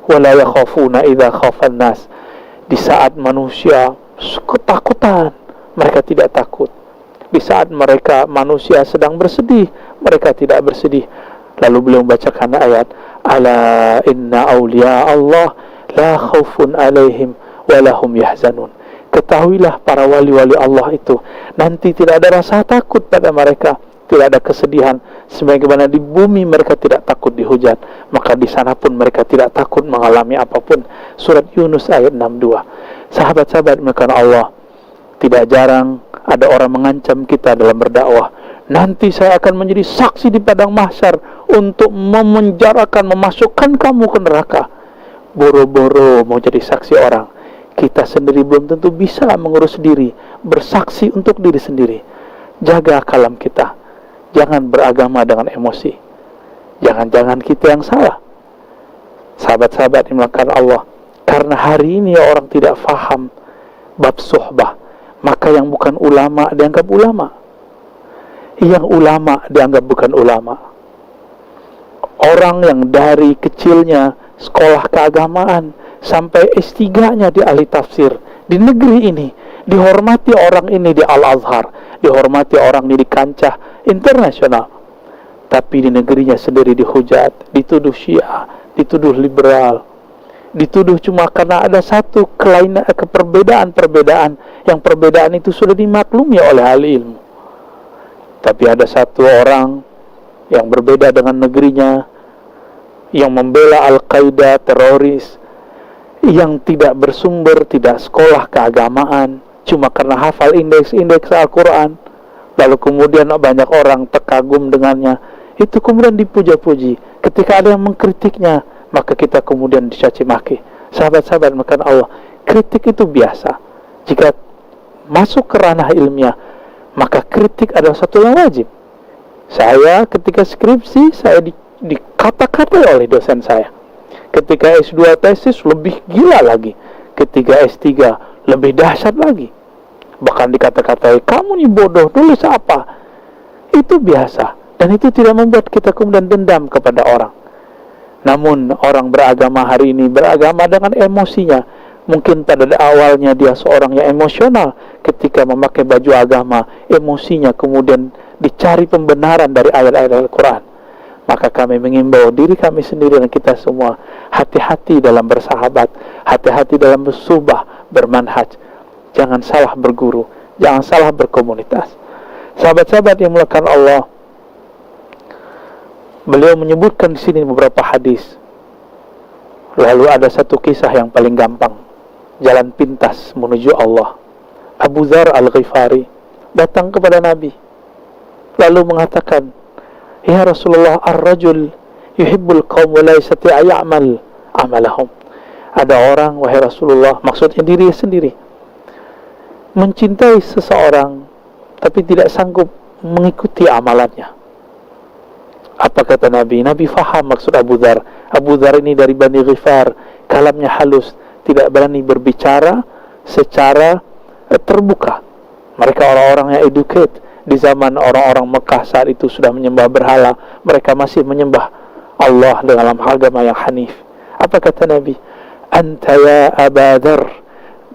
Wa la yakhafuna idza khafan nas, di saat manusia ketakutan mereka tidak takut. Di saat manusia sedang bersedih, mereka tidak bersedih. Lalu beliau membacakan ayat, ala inna awliya Allah la khawfun alaihim wa lahum yahzanun. Ketahuilah para wali-wali Allah itu nanti tidak ada rasa takut pada mereka, tidak ada kesedihan. Sebagaimana di bumi mereka tidak takut dihujat, maka di sana pun mereka tidak takut mengalami apapun. Surat Yunus ayat 62. Sahabat-sahabat melakukan Allah, tidak jarang ada orang mengancam kita dalam berdakwah, nanti saya akan menjadi saksi di padang mahsyar untuk memenjarakan, memasukkan kamu ke neraka. Boro-boro mau jadi saksi orang, kita sendiri belum tentu bisa mengurus diri, bersaksi untuk diri sendiri. Jaga kalam kita, jangan beragama dengan emosi. Jangan-jangan kita yang salah. Sahabat-sahabat yang melakukan Allah, karena hari ini orang tidak faham bab suhbah, maka yang bukan ulama dianggap ulama, yang ulama dianggap bukan ulama. Orang yang dari kecilnya sekolah keagamaan sampai S3-nya di ahli tafsir di negeri ini, dihormati orang ini di Al-Azhar, dihormati orang ini di kancah internasional, tapi di negerinya sendiri dihujat, dituduh Syiah, dituduh liberal, dituduh cuma karena ada satu perbedaan-perbedaan, yang perbedaan itu sudah dimaklumi oleh ahli ilmu. Tapi ada satu orang yang berbeda dengan negerinya, yang membela Al-Qaeda, teroris, yang tidak bersumber, tidak sekolah keagamaan, cuma karena hafal indeks-indeks Al-Quran, lalu kemudian banyak orang terkagum dengannya, itu kemudian dipuja-puji. Ketika ada yang mengkritiknya, maka kita kemudian dicaci maki. Sahabat-sahabat makan Allah, kritik itu biasa. Jika masuk ke ranah ilmiah, maka kritik adalah satu yang wajib. Saya ketika skripsi, saya dikata-katai oleh dosen saya. Ketika S2 tesis lebih gila lagi. Ketika S3 lebih dahsyat lagi. Bahkan dikata-katai, kamu nih bodoh, nulis apa? Itu biasa. Dan itu tidak membuat kita kemudian dendam kepada orang. Namun orang beragama hari ini beragama dengan emosinya. Mungkin pada awalnya dia seorang yang emosional, ketika memakai baju agama, emosinya kemudian dicari pembenaran dari ayat-ayat Al-Quran. Maka kami mengimbau diri kami sendiri dan kita semua, hati-hati dalam bersahabat, hati-hati dalam bersuhbah, bermanhaj. Jangan salah berguru, jangan salah berkomunitas. Sahabat-sahabat yang melakukan Allah, beliau menyebutkan di sini beberapa hadis. Lalu ada satu kisah yang paling gampang, jalan pintas menuju Allah. Abu Dzar Al-Ghifari datang kepada Nabi, lalu mengatakan, ya Rasulullah, ar-rajul yuhibbul qaum wa la yastati' ya'mal amalahum. Ada orang, wahai Rasulullah, maksudnya diri sendiri, mencintai seseorang tapi tidak sanggup mengikuti amalannya. Apa kata Nabi? Nabi faham maksud Abu Dzar. Abu Dzar ini dari Bani Ghifar, kalamnya halus, tidak berani berbicara secara terbuka. Mereka orang-orang yang educate. Di zaman orang-orang Mekah saat itu sudah menyembah berhala, mereka masih menyembah Allah dalam agama yang hanif. Apa kata Nabi? Anta ya Aba Dzar.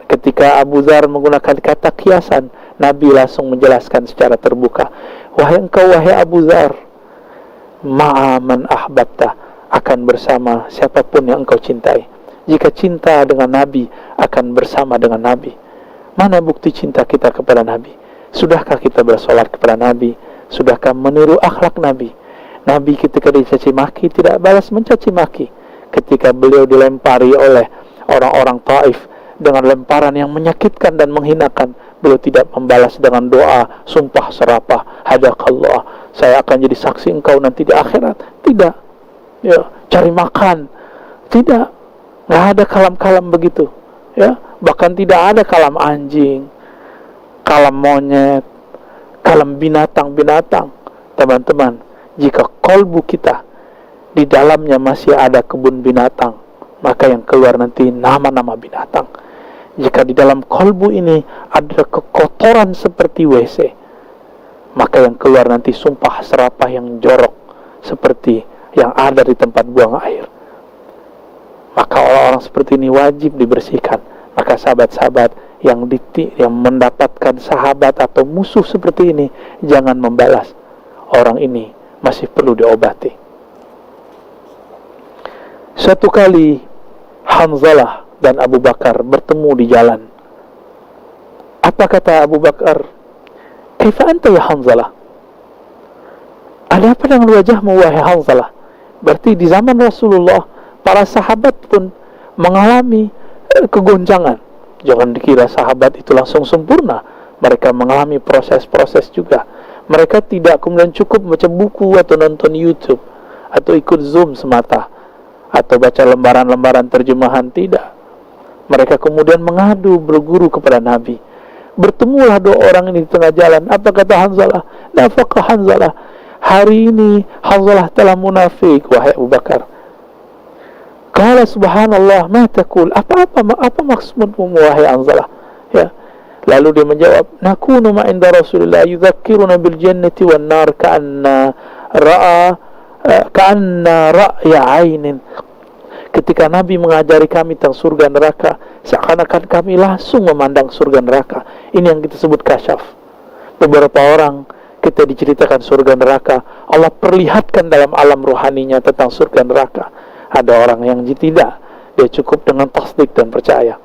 Ketika Abu Dzar menggunakan kata kiasan, Nabi langsung menjelaskan secara terbuka, wahai engkau, wahai Abu Dzar, ma'aman ahbabta, akan bersama siapapun yang engkau cintai. Jika cinta dengan Nabi, akan bersama dengan Nabi. Mana bukti cinta kita kepada Nabi? Sudahkah kita bersolat kepada Nabi? Sudahkah meniru akhlak Nabi? Nabi ketika dicaci maki tidak balas mencaci maki. Ketika beliau dilempari oleh orang-orang Taif dengan lemparan yang menyakitkan dan menghinakan, beliau tidak membalas dengan doa sumpah serapah, hadakallah, saya akan jadi saksi engkau nanti di akhirat. Tidak. Ya, cari makan. Tidak. Nggak ada kalam-kalam begitu. Ya, bahkan tidak ada kalam anjing, kalam monyet, kalam binatang-binatang. Teman-teman, jika kolbu kita di dalamnya masih ada kebun binatang, maka yang keluar nanti nama-nama binatang. Jika di dalam kolbu ini ada kekotoran seperti WC, maka yang keluar nanti sumpah serapah yang jorok seperti yang ada di tempat buang air. Maka orang-orang seperti ini wajib dibersihkan. Maka sahabat-sahabat yang mendapatkan sahabat atau musuh seperti ini, jangan membalas. Orang ini masih perlu diobati. Suatu kali Hanzalah dan Abu Bakar bertemu di jalan. Apa kata Abu Bakar? Kaifa anta ya Hanzalah? Ada apa dengan wajahmu wahai Hanzalah? Berarti di zaman Rasulullah para sahabat pun mengalami kegoncangan. Jangan dikira sahabat itu langsung sempurna. Mereka mengalami proses-proses juga. Mereka tidak kemudian cukup baca buku atau nonton YouTube atau ikut Zoom semata atau baca lembaran-lembaran terjemahan. Tidak. Mereka kemudian mengadu berguru kepada Nabi. Bertemulah dua orang ini di tengah jalan. Apa kata Hanzalah? Nafaqah Hanzalah. Hari ini Hanzalah telah munafik wahai Abu Bakar. Qala subhanallah ma taqul? Apa maksudmu wahai Hanzalah? Ya. Lalu dia menjawab, nakunu ma inda Rasulillah yudzakkiruna bil jannati wan nar ka'anna ra'ya 'ainin. Ketika Nabi mengajari kami tentang surga neraka, seakan-akan kami langsung memandang surga neraka. Ini yang kita sebut kasyaf. Beberapa orang kita diceritakan surga neraka, Allah perlihatkan dalam alam rohaninya tentang surga neraka. Ada orang yang tidak, dia cukup dengan tasdik dan percaya.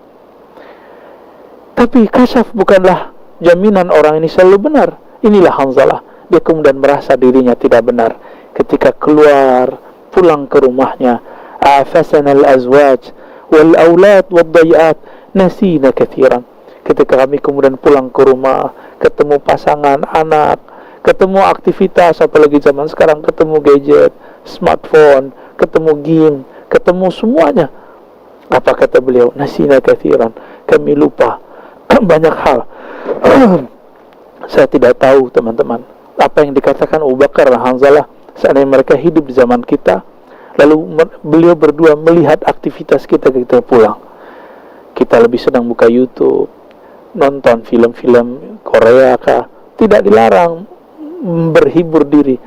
Tapi kasyaf bukanlah jaminan orang ini selalu benar. Inilah Hanzalah. Dia kemudian merasa dirinya tidak benar ketika keluar pulang ke rumahnya. Afasana al-azwaj wal aulad wal dayat nasina kathiran. Ketika kami kemudian pulang ke rumah, ketemu pasangan, anak, ketemu aktivitas, apalagi zaman sekarang ketemu gadget, smartphone, ketemu game, ketemu semuanya. Apa kata beliau? Nasina kathiran. Kami lupa banyak hal. Saya tidak tahu teman-teman apa yang dikatakan Abu Bakar dan Hanzalah seandainya mereka hidup di zaman kita. Lalu beliau berdua melihat aktivitas kita pulang. Kita lebih sedang buka YouTube, nonton film-film Korea kah. Tidak dilarang berhibur diri.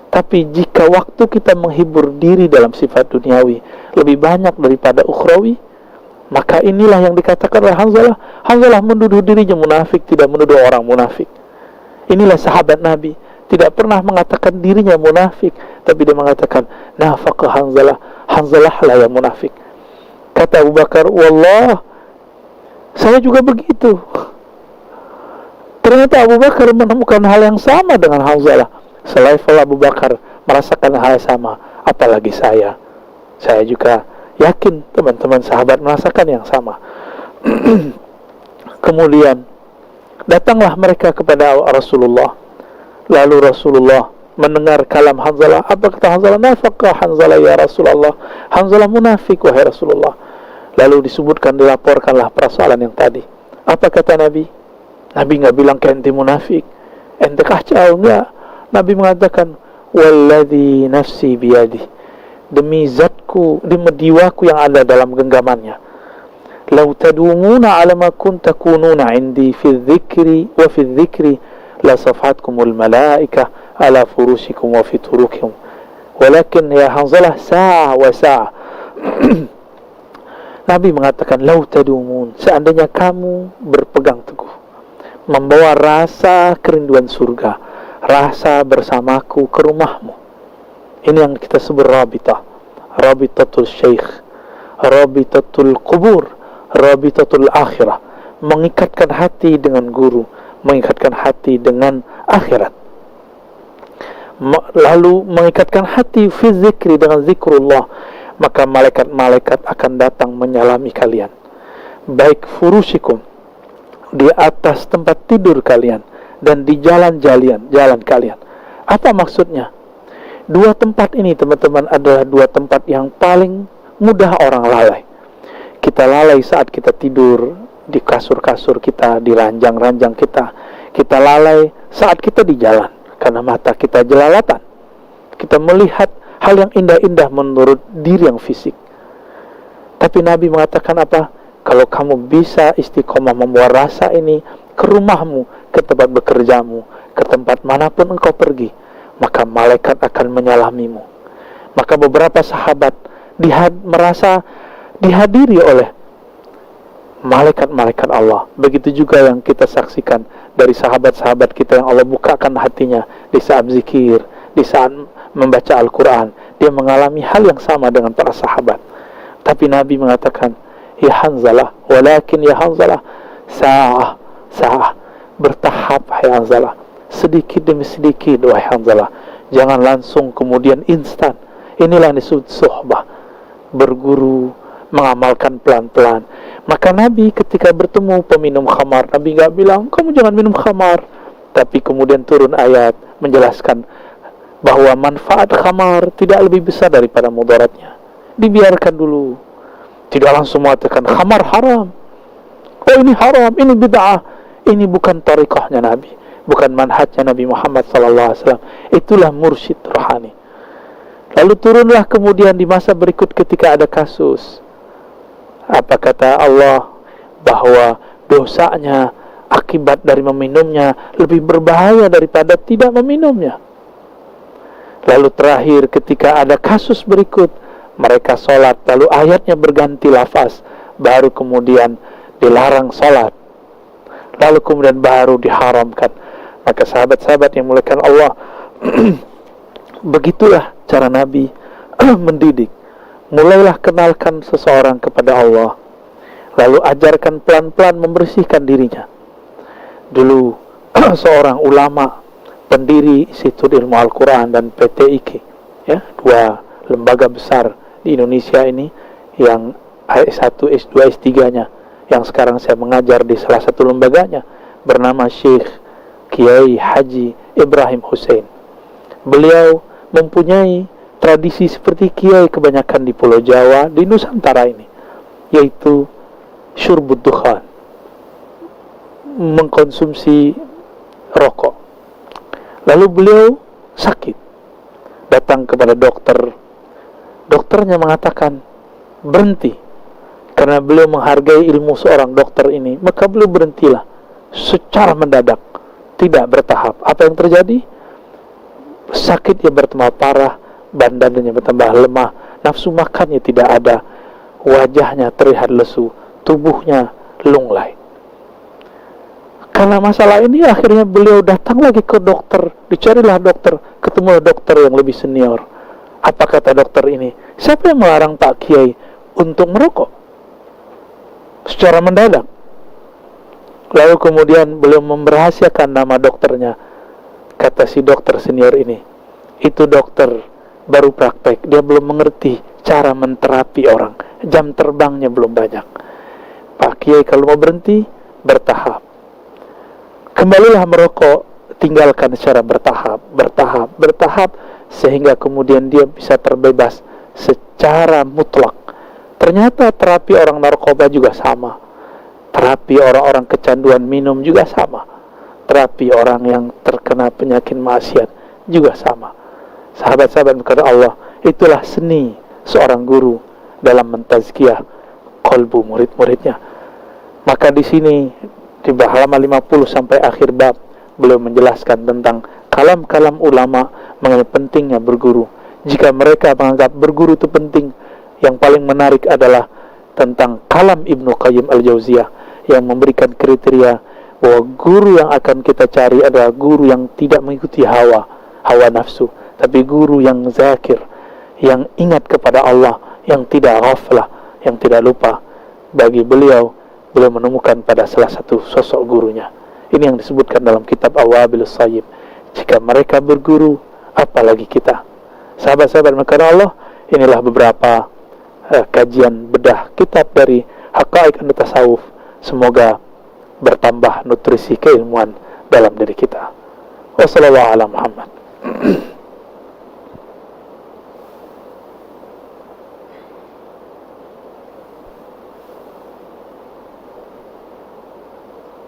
Tapi jika waktu kita menghibur diri dalam sifat duniawi lebih banyak daripada ukhrawi, maka inilah yang dikatakan oleh Hanzalah. Hanzalah menuduh dirinya munafik, tidak menuduh orang munafik. Inilah sahabat Nabi, tidak pernah mengatakan dirinya munafik, tapi dia mengatakan nafaqah Hanzalah. Hanzalah lah yang munafik. Kata Abu Bakar, wallah, saya juga begitu. Ternyata Abu Bakar menemukan hal yang sama dengan Hanzalah. Selevel Abu Bakar merasakan hal yang sama, apalagi saya. Saya juga yakin teman-teman sahabat merasakan yang sama. Kemudian datanglah mereka kepada Rasulullah. Lalu Rasulullah mendengar kalam Hanzalah. Apa kata Hanzalah? Nafaqah Hanzalah ya Rasulullah. Hanzalah munafik wahai Rasulullah. Lalu disebutkan, dilaporkanlah persoalan yang tadi. Apa kata Nabi? Nabi enggak bilang ke ente munafik, ente kacau, enggak. Nabi mengatakan, walladzi nafsi biyadi, demi zatku, demi jiwaku yang ada dalam genggamannya, lau tadumuna ala ma kunta kununa indi fi dzikri wa fi dzikri la safatkumul malaikah ala furusikum wa fi turukikum walakin ya Hanzalah sa'a wa sa'a. Nabi mengatakan, lau tadumun, seandainya kamu berpegang teguh, membawa rasa kerinduan surga, rasa bersamaku ke rumahmu. Ini yang kita sebut rabitah, rabitatul syekh, rabitatul kubur, rabitatul akhirah, mengikatkan hati dengan guru, mengikatkan hati dengan akhirat. Lalu mengikatkan hati fi zikri, dengan zikrullah, maka malaikat-malaikat akan datang menyalami kalian, baik furushikum, di atas tempat tidur kalian, dan di jalan kalian. Apa maksudnya? Dua tempat ini, teman-teman, adalah dua tempat yang paling mudah orang lalai. Kita lalai saat kita tidur di kasur-kasur kita, di ranjang-ranjang kita. Kita lalai saat kita di jalan, karena mata kita jelalatan. Kita melihat hal yang indah-indah menurut diri yang fisik. Tapi Nabi mengatakan apa? Kalau kamu bisa istiqomah membawa rasa ini ke rumahmu, ke tempat bekerjamu, ke tempat manapun engkau pergi, maka malaikat akan menyalamimu. Maka beberapa sahabat merasa dihadiri oleh malaikat-malaikat Allah. Begitu juga yang kita saksikan dari sahabat-sahabat kita yang Allah bukakan hatinya di saat zikir, di saat membaca Al-Quran. Dia mengalami hal yang sama dengan para sahabat. Tapi Nabi mengatakan, ya Hanzalah, walakin ya Hanzalah, sa'ah, bertahap, hai Hanzalah, sedikit demi sedikit, wahai Hanzalah. Jangan langsung kemudian instan. Inilah yang disebut suhbah, berguru, mengamalkan pelan-pelan. Maka Nabi ketika bertemu peminum khamar, Nabi gak bilang, kamu jangan minum khamar. Tapi kemudian turun ayat menjelaskan bahwa manfaat khamar tidak lebih besar daripada mudaratnya. Dibiarkan dulu. Tidak langsung mengatakan khamar haram. Oh, ini haram, ini bid'ah. Ini bukan tariqahnya Nabi, bukan manhajnya Nabi Muhammad SAW. Itulah mursyid rohani. Lalu turunlah kemudian di masa berikut ketika ada kasus. Apa kata Allah? Bahwa dosanya akibat dari meminumnya lebih berbahaya daripada tidak meminumnya. Lalu terakhir ketika ada kasus berikut, mereka sholat, lalu ayatnya berganti lafaz, baru kemudian dilarang sholat, lalu kemudian baru diharamkan. Maka sahabat-sahabat yang muliakan Allah, begitulah cara Nabi mendidik. Mulailah kenalkan seseorang kepada Allah, lalu ajarkan pelan-pelan membersihkan dirinya. Dulu seorang ulama, pendiri Institut Ilmu Al-Quran dan PTIQ, ya, dua lembaga besar di Indonesia ini, yang S1, S2, S3-nya, yang sekarang saya mengajar di salah satu lembaganya, bernama Syekh Kiai Haji Ibrahim Hussein. Beliau mempunyai tradisi seperti kiai kebanyakan di Pulau Jawa, di Nusantara ini, yaitu syurbud dukhan, mengkonsumsi rokok. Lalu beliau sakit, datang kepada dokter. Dokternya mengatakan berhenti. Karena beliau menghargai ilmu seorang dokter ini, maka beliau berhentilah secara mendadak, tidak bertahap. Apa yang terjadi? Sakitnya bertambah parah, badannya bertambah lemah, nafsu makannya tidak ada, wajahnya terlihat lesu, tubuhnya lunglai. Karena masalah ini akhirnya beliau datang lagi ke dokter, dicarilah dokter, ketemulah dokter yang lebih senior. Apa kata dokter ini? Siapa yang melarang Pak Kiai untuk merokok? Secara mendadak. Lalu kemudian beliau merahasiakan nama dokternya. Kata si dokter senior ini, itu dokter baru praktek, dia belum mengerti cara menterapi orang, jam terbangnya belum banyak. Pak Kiai kalau mau berhenti, bertahap. Kembalilah merokok, tinggalkan secara bertahap, sehingga kemudian dia bisa terbebas secara mutlak. Ternyata terapi orang narkoba juga sama, terapi orang-orang kecanduan minum juga sama, terapi orang yang terkena penyakit maksiat juga sama. Sahabat-sahabat kepada Allah, itulah seni seorang guru dalam mentazkiyah qalbu murid-muridnya. Maka di sini di halaman 50 sampai akhir bab, beliau menjelaskan tentang kalam-kalam ulama mengenai pentingnya berguru. Jika mereka menganggap berguru itu penting, yang paling menarik adalah tentang kalam Ibnu Qayyim Al-Jauziyah yang memberikan kriteria bahwa guru yang akan kita cari adalah guru yang tidak mengikuti hawa nafsu, tapi guru yang zakir, yang ingat kepada Allah, yang tidak ghaflah, yang tidak lupa. Bagi beliau menemukan pada salah satu sosok gurunya, Ini yang disebutkan dalam kitab Awabilus Sayyib. Jika mereka berguru, apalagi kita. Sahabat-sahabat makanan Allah, inilah beberapa kajian bedah kitab dari Haqaiq An-Tasawuf. Semoga bertambah nutrisi keilmuan dalam diri kita. Wassallallahu ala Muhammad.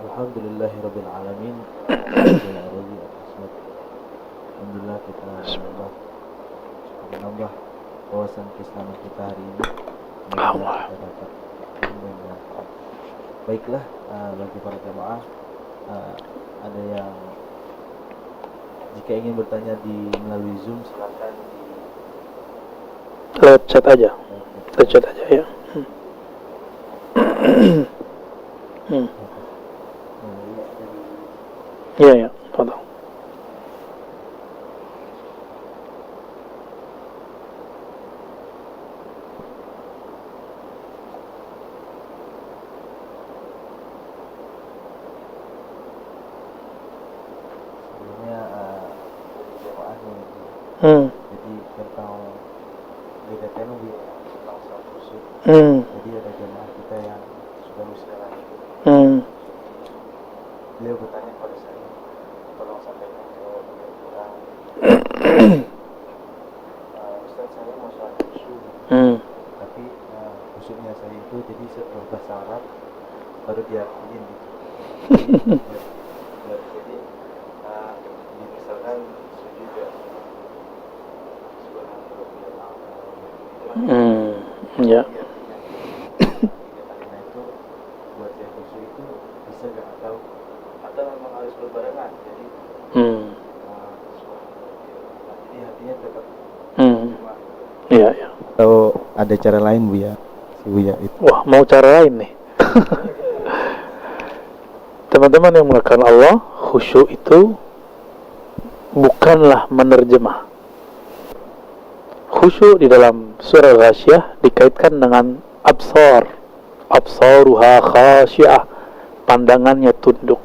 Alhamdulillahirabbil alamin. Alhamdulillah kita menambah wawasan keislaman kita hari ini. Semoga kita dapat ilmu yang bermanfaat. Baiklah, bagi para jamaah, ada yang jika ingin bertanya melalui Zoom, silakan Lewat chat aja. Lewat chat aja ya. Iya ya, tolong. sebelumnya jamaah ini. Jadi tentang beda tema tentang sholat khusyuk. Jadi ada jamaah kita yang sudah usia lanjut. Beliau bertanya pada saya, tolong sampaikan ke beliau kurang. Ustaz, saya mau sholat khusyuk, tapi khusyuknya saya itu jadi setelah bahasa Arab baru diartiin gitu. Jadi misalkan sujud ya, Ya. karena itu buat saya khusyuk itu bisa nggak atau memang harus berbarengan, jadi jadi hatinya tetap cuma. Iya ya. Atau ada cara lain Bu ya, si Buya itu? Wah, mau cara lain nih. Teman-teman yang mengatakan Allah, khusyuk itu bukanlah menerjemah. Khusyuk di dalam surah Ghasyiyah dikaitkan dengan absar. Absaruha khasyi'ah, pandangannya tunduk.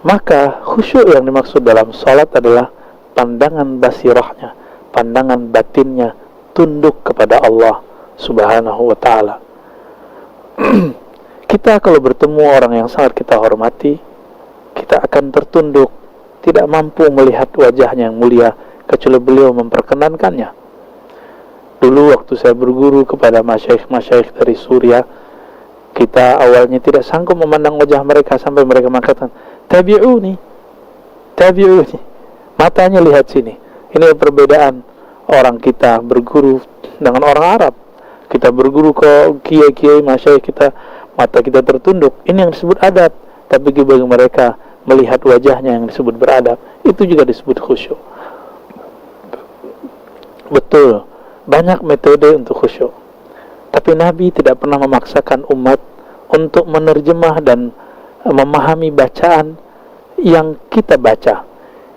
Maka khusyuk yang dimaksud dalam salat adalah pandangan basirahnya, pandangan batinnya tunduk kepada Allah Subhanahu wa ta'ala. Kita kalau bertemu orang yang sangat kita hormati, kita akan tertunduk, tidak mampu melihat wajahnya yang mulia kecuali beliau memperkenankannya. Dulu waktu saya berguru kepada masyaikh-masyaikh dari Suriah, kita awalnya tidak sanggup memandang wajah mereka sampai mereka mengatakan, tabi'uni, matanya lihat sini. Ini perbedaan orang kita berguru dengan orang Arab. Kita berguru ke kiai-kiai masyaikh kita, mata kita tertunduk. Ini yang disebut adab. Tapi bagi mereka melihat wajahnya yang disebut beradab, itu juga disebut khusyuk. Betul, banyak metode untuk khusyuk. Tapi Nabi tidak pernah memaksakan umat untuk menerjemah dan memahami bacaan yang kita baca.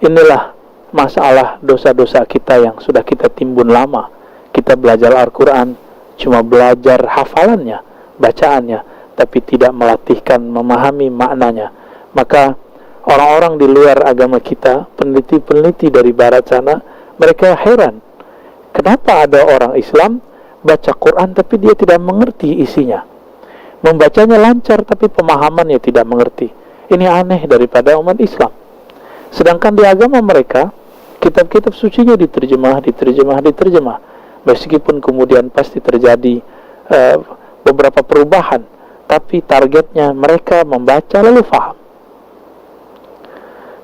Inilah masalah dosa-dosa kita yang sudah kita timbun lama. Kita belajar Al-Quran, cuma belajar hafalannya, bacaannya, tapi tidak melatihkan memahami maknanya. Maka orang-orang di luar agama kita, peneliti-peneliti dari barat sana, mereka heran, kenapa ada orang Islam baca Quran tapi dia tidak mengerti isinya, membacanya lancar tapi pemahamannya tidak mengerti. Ini aneh daripada umat Islam. Sedangkan di agama mereka, kitab-kitab sucinya diterjemah. Meskipun kemudian pasti terjadi beberapa perubahan, tapi targetnya mereka membaca lalu faham.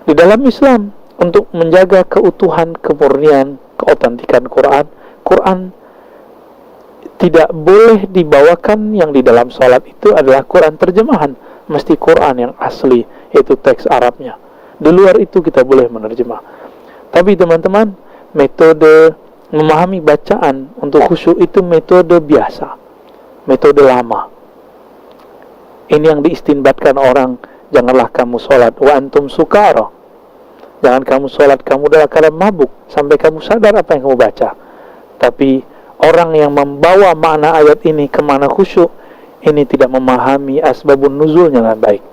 Di dalam Islam, untuk menjaga keutuhan, kemurnian, keotentikan Quran tidak boleh dibawakan yang di dalam salat itu adalah Quran terjemahan, mesti Quran yang asli, yaitu teks Arabnya. Di luar itu kita boleh menerjemah. Tapi teman-teman, metode memahami bacaan untuk khusyuk itu metode biasa, metode lama. Ini yang diistinbatkan orang, janganlah kamu sholat wa antum sukara. Jangan kamu sholat kamu dalam keadaan mabuk sampai kamu sadar apa yang kamu baca. Tapi orang yang membawa makna ayat ini ke makna khusyuk, ini tidak memahami asbabun nuzulnya dengan baik.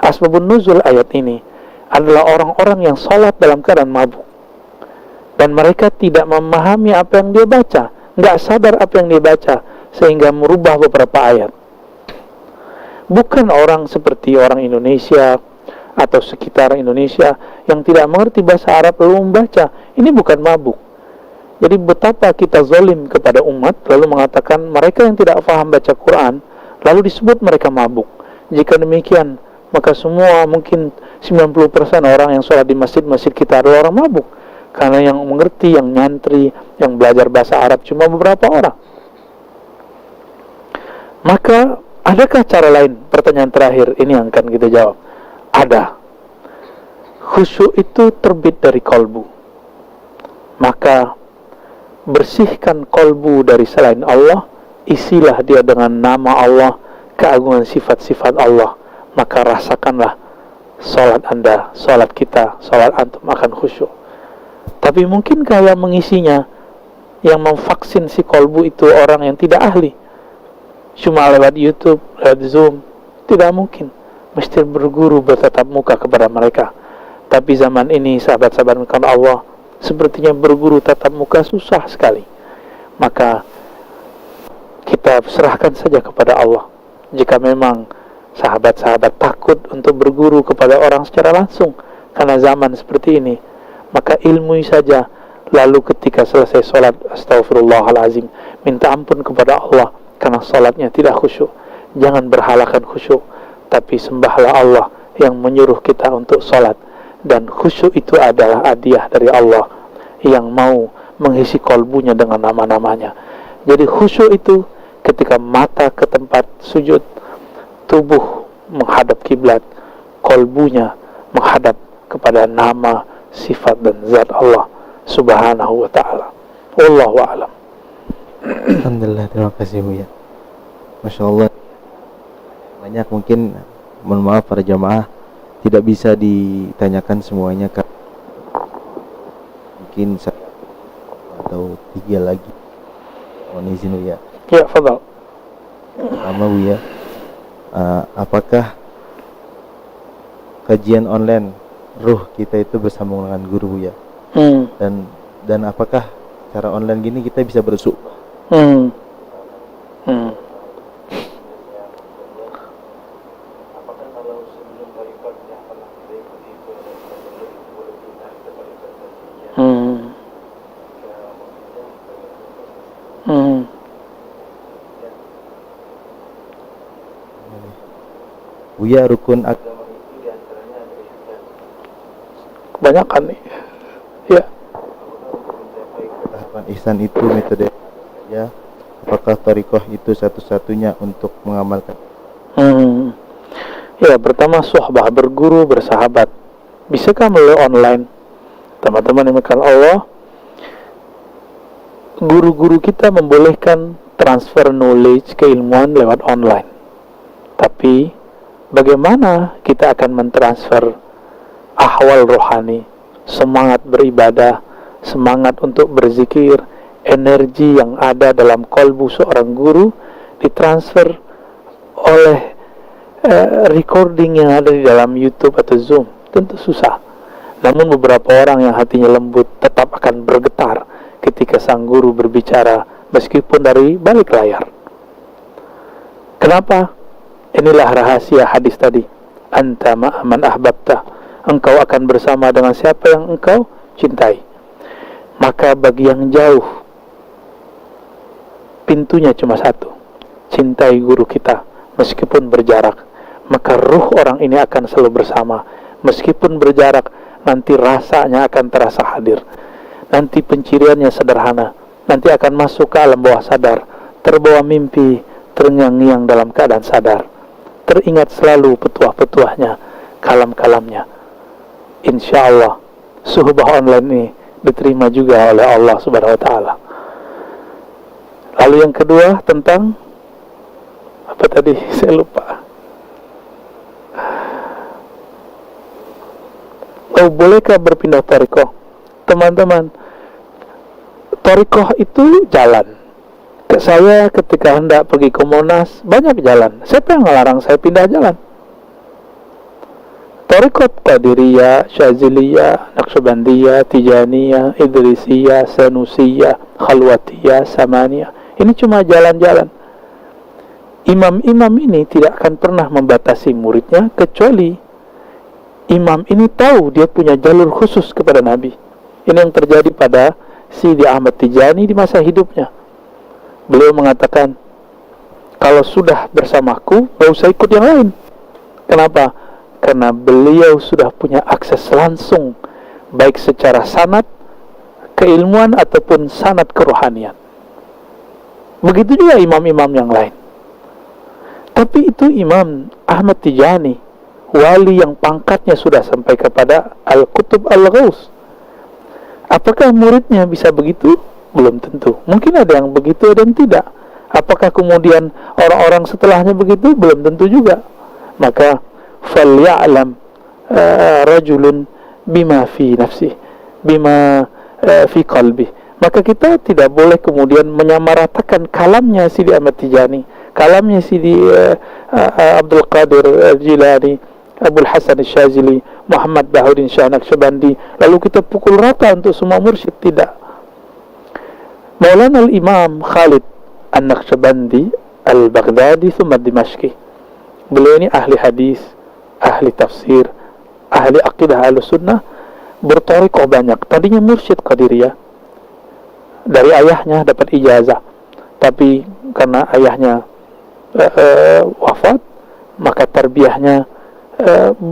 asbabun nuzul ayat ini adalah orang-orang yang sholat dalam keadaan mabuk, dan mereka tidak memahami apa yang dia baca, nggak sadar apa yang dia baca, sehingga merubah beberapa ayat. Bukan orang seperti orang Indonesia atau sekitar Indonesia yang tidak mengerti bahasa Arab lalu membaca. Ini bukan mabuk. Jadi betapa kita zalim kepada umat lalu mengatakan mereka yang tidak paham baca Quran lalu disebut mereka mabuk. Jika demikian, maka semua mungkin 90% orang yang sholat di masjid-masjid kita adalah orang mabuk. Karena yang mengerti, yang nyantri, yang belajar bahasa Arab cuma beberapa orang. Maka adakah cara lain? Pertanyaan terakhir ini yang akan kita jawab. Ada. Khusyuk itu terbit dari kolbu. Maka bersihkan kolbu dari selain Allah, isilah dia dengan nama Allah, keagungan sifat-sifat Allah. Maka rasakanlah salat Anda, salat kita, salat antum akan khusyuk. Tapi mungkinkah yang mengisinya, yang memvaksin si kolbu itu orang yang tidak ahli? Cuma lewat YouTube, lewat Zoom? Tidak mungkin. Mesti berguru, bertatap muka kepada mereka. Tapi zaman ini, sahabat-sahabat Allah, sepertinya berguru tatap muka susah sekali. Maka kita serahkan saja kepada Allah. Jika memang sahabat-sahabat takut untuk berguru kepada orang secara langsung karena zaman seperti ini, maka ilmui saja. Lalu ketika selesai sholat, astagfirullahalazim, minta ampun kepada Allah karena sholatnya tidak khusyuk. Jangan berhalakan khusyuk, tapi sembahlah Allah yang menyuruh kita untuk sholat. Dan khusyuk itu adalah hadiah dari Allah yang mau mengisi kolbunya dengan nama-namanya. Jadi khusyuk itu ketika mata ke tempat sujud, tubuh menghadap kiblat, kolbunya menghadap kepada nama, sifat dan zat Allah subhanahu wa ta'ala. Wallahu a'lam. Alhamdulillah, terima kasih Buya. Masya Allah. Banyak mungkin, mohon maaf para jamaah, tidak bisa ditanyakan semuanya, Kak. Mungkin atau 3 lagi. Mohon izin Buya. Ya, fadal. Pertama Buya, apakah kajian online ruh kita itu bersambung dengan guru Buya? Dan apakah cara online gini kita bisa bersuk? Apakah kalau sebelum tarikat yang pernah kita ikuti itu boleh ditarik ke tarikat tertentu? Buya, rukun agama itu diantaranya ada ihsan. Kebanyakan nih. Ya. Tahapan ihsan itu metode ya. Apakah tariqah itu satu-satunya untuk mengamalkan? Ya, pertama suhbah, berguru, bersahabat. Bisakah melalui online? Teman-teman yang dimuliakan Allah, guru-guru kita membolehkan transfer knowledge, keilmuan lewat online. Tapi bagaimana kita akan mentransfer ahwal rohani, semangat beribadah, semangat untuk berzikir, energi yang ada dalam kolbu seorang guru ditransfer oleh recording yang ada di dalam YouTube atau Zoom? Tentu susah. Namun beberapa orang yang hatinya lembut tetap akan bergetar ketika sang guru berbicara meskipun dari balik layar. Kenapa? Inilah rahasia hadis tadi. Anta ma'aman ahbabta. Engkau akan bersama dengan siapa yang engkau cintai. Maka bagi yang jauh, pintunya cuma satu. Cintai guru kita meskipun berjarak. Maka ruh orang ini akan selalu bersama. Meskipun berjarak, nanti rasanya akan terasa hadir. Nanti penciriannya sederhana. Nanti akan masuk ke alam bawah sadar, terbawa mimpi, terngiang-ngiang dalam keadaan sadar. Teringat selalu petuah-petuahnya, kalam-kalamnya. Insya Allah suhbah online ini diterima juga oleh Allah subhanahu wa ta'ala. Lalu yang kedua tentang apa tadi? Saya lupa. Oh, bolehkah berpindah tariqah? Teman-teman, tariqah itu jalan. Saya ketika hendak pergi ke Monas, banyak jalan. Siapa yang melarang saya pindah jalan? Tarekat Qadiriyah, Syaziliyah, Naqsyabandiyah, Tijaniyah, Idrisiyah, Sanusiyah, Khalwatiyah, Samaniyah. Ini cuma jalan-jalan. Imam-imam ini tidak akan pernah membatasi muridnya, kecuali imam ini tahu dia punya jalur khusus kepada Nabi. Ini yang terjadi pada Sidi Ahmad Tijani di masa hidupnya. Beliau mengatakan, kalau sudah bersamaku, gak usah ikut yang lain. Kenapa? Karena beliau sudah punya akses langsung, baik secara sanad keilmuan ataupun sanad kerohanian. Begitu juga imam-imam yang lain. Tapi itu Imam Ahmad Tijani, wali yang pangkatnya sudah sampai kepada Al-Qutub Al-Ghaus. Apakah muridnya bisa begitu? Belum tentu. Mungkin ada yang begitu, ada yang tidak. Apakah kemudian orang-orang setelahnya begitu? Belum tentu juga. Maka falya'lam rajulun bima fi nafsi, bima fi qalbi. Maka kita tidak boleh kemudian menyamaratakan kalamnya Sidi Ahmad Tijani, kalamnya Sidi Abdul Qadir Jilani, Abul Hasan Syazili, Muhammad Bahuddin Shah Naqsyabandi, lalu kita pukul rata untuk semua mursyid. Tidak. Maulana al-Imam Khalid An-Naqsyabandi Al-Baghdadi thumma Dimashqi, beliau ini ahli hadis, ahli tafsir, ahli akidah Ahlussunnah, berthariqah banyak. Tadinya mursyid Qadiriyah, dari ayahnya dapat ijazah, tapi karena ayahnya wafat, maka tarbiyahnya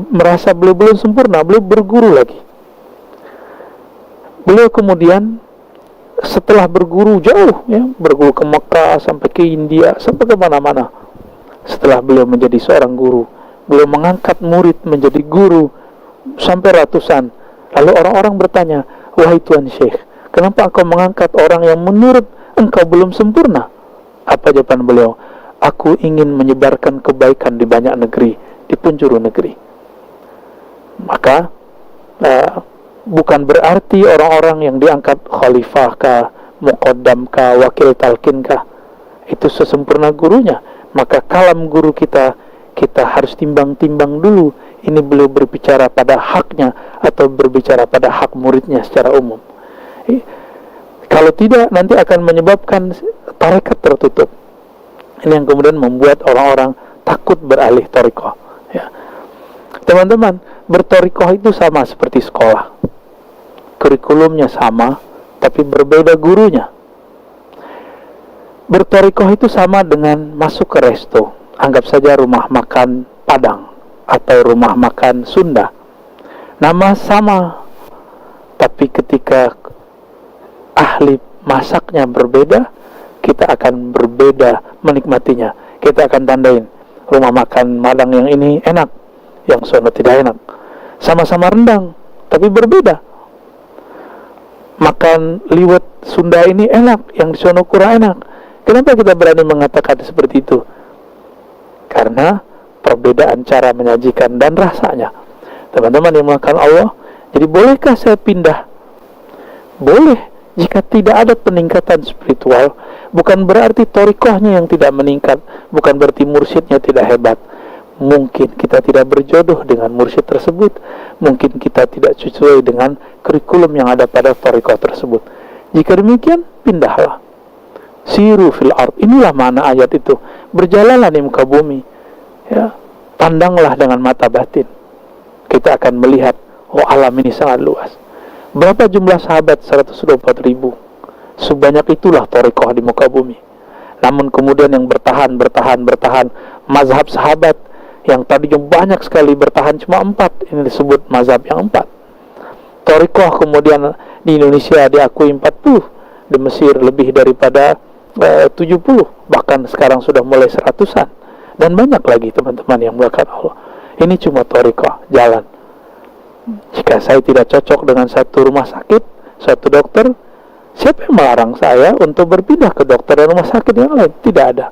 merasa beliau belum sempurna, beliau berguru lagi. Beliau kemudian setelah berguru jauh, ya, berguru ke Mekah, sampai ke India, sampai ke mana-mana. Setelah beliau menjadi seorang guru, beliau mengangkat murid menjadi guru sampai ratusan. Lalu orang-orang bertanya, wahai Tuan Syekh, kenapa engkau mengangkat orang yang menurut engkau belum sempurna? Apa jawaban beliau? Aku ingin menyebarkan kebaikan di banyak negeri, di penjuru negeri. Maka bukan berarti orang-orang yang diangkat khalifah kah, muqaddam kah, wakil talqin kah, itu sesempurna gurunya. Maka kalam guru kita harus timbang-timbang dulu, ini beliau berbicara pada haknya atau berbicara pada hak muridnya secara umum. Kalau tidak, nanti akan menyebabkan tarekat tertutup. Ini yang kemudian membuat orang-orang takut beralih thariqah, ya. Teman-teman, berthariqah itu sama seperti sekolah. Kurikulumnya sama, tapi berbeda gurunya. Berthariqah itu sama dengan masuk ke resto. Anggap saja rumah makan Padang atau rumah makan Sunda. Nama sama, tapi ketika ahli masaknya berbeda, kita akan berbeda menikmatinya. Kita akan tandain, rumah makan Padang yang ini enak, yang sono tidak enak. Sama-sama rendang, tapi berbeda. Makan liwet Sunda ini enak, yang di sono kurang enak. Kenapa kita berani mengatakan seperti itu? Karena perbedaan cara menyajikan dan rasanya. Teman-teman yang melakukan Allah, jadi bolehkah saya pindah? Boleh, jika tidak ada peningkatan spiritual. Bukan berarti thariqahnya yang tidak meningkat, bukan berarti mursyidnya tidak hebat. Mungkin kita tidak berjodoh dengan mursyid tersebut, mungkin kita tidak sesuai dengan kurikulum yang ada pada thariqah tersebut. Jika demikian, pindahlah. Siru fil ard, inilah makna ayat itu. Berjalanlah di muka bumi, ya. Pandanglah dengan mata batin. Kita akan melihat, oh alam ini sangat luas. Berapa jumlah sahabat? 124.000. Sebanyak itulah thariqah di muka bumi. Namun kemudian yang bertahan, mazhab sahabat yang tadinya banyak sekali bertahan cuma 4. Ini disebut mazhab yang 4. Thariqah kemudian di Indonesia diakui 40, di Mesir lebih daripada 70, bahkan sekarang sudah mulai 100-an, dan banyak lagi teman-teman yang melakukan Allah. Ini cuma thariqah, jalan. Jika saya tidak cocok dengan satu rumah sakit, satu dokter, siapa yang melarang saya untuk berpindah ke dokter dan rumah sakit yang lain? Tidak ada.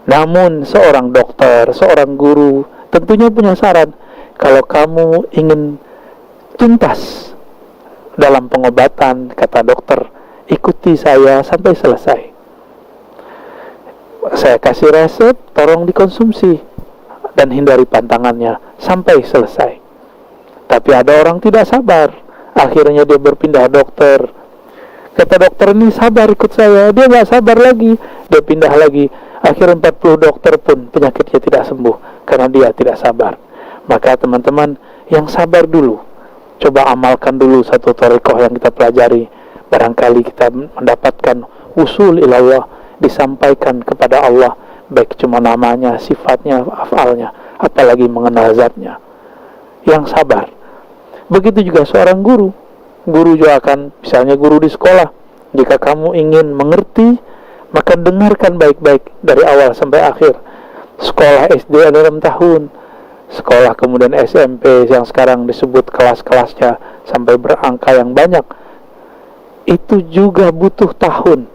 Namun seorang dokter, seorang guru tentunya punya saran. Kalau kamu ingin tuntas dalam pengobatan, kata dokter, ikuti saya sampai selesai. Saya kasih resep, tolong dikonsumsi dan hindari pantangannya sampai selesai. Tapi ada orang tidak sabar, akhirnya dia berpindah dokter. Kata dokter ini, sabar ikut saya. Dia gak sabar lagi, dia pindah lagi. Akhirnya 40 dokter pun penyakitnya tidak sembuh karena dia tidak sabar. Maka teman-teman yang sabar dulu, coba amalkan dulu satu thariqah yang kita pelajari. Barangkali kita mendapatkan usul ilallah, disampaikan kepada Allah, baik cuma namanya, sifatnya, afalnya, apalagi mengenal zatnya. Yang sabar. Begitu juga seorang guru. Guru juga akan, misalnya guru di sekolah, jika kamu ingin mengerti, maka dengarkan baik-baik dari awal sampai akhir. Sekolah SD ada 6 tahun, sekolah kemudian SMP yang sekarang disebut kelas-kelasnya sampai berangka yang banyak, itu juga butuh tahun.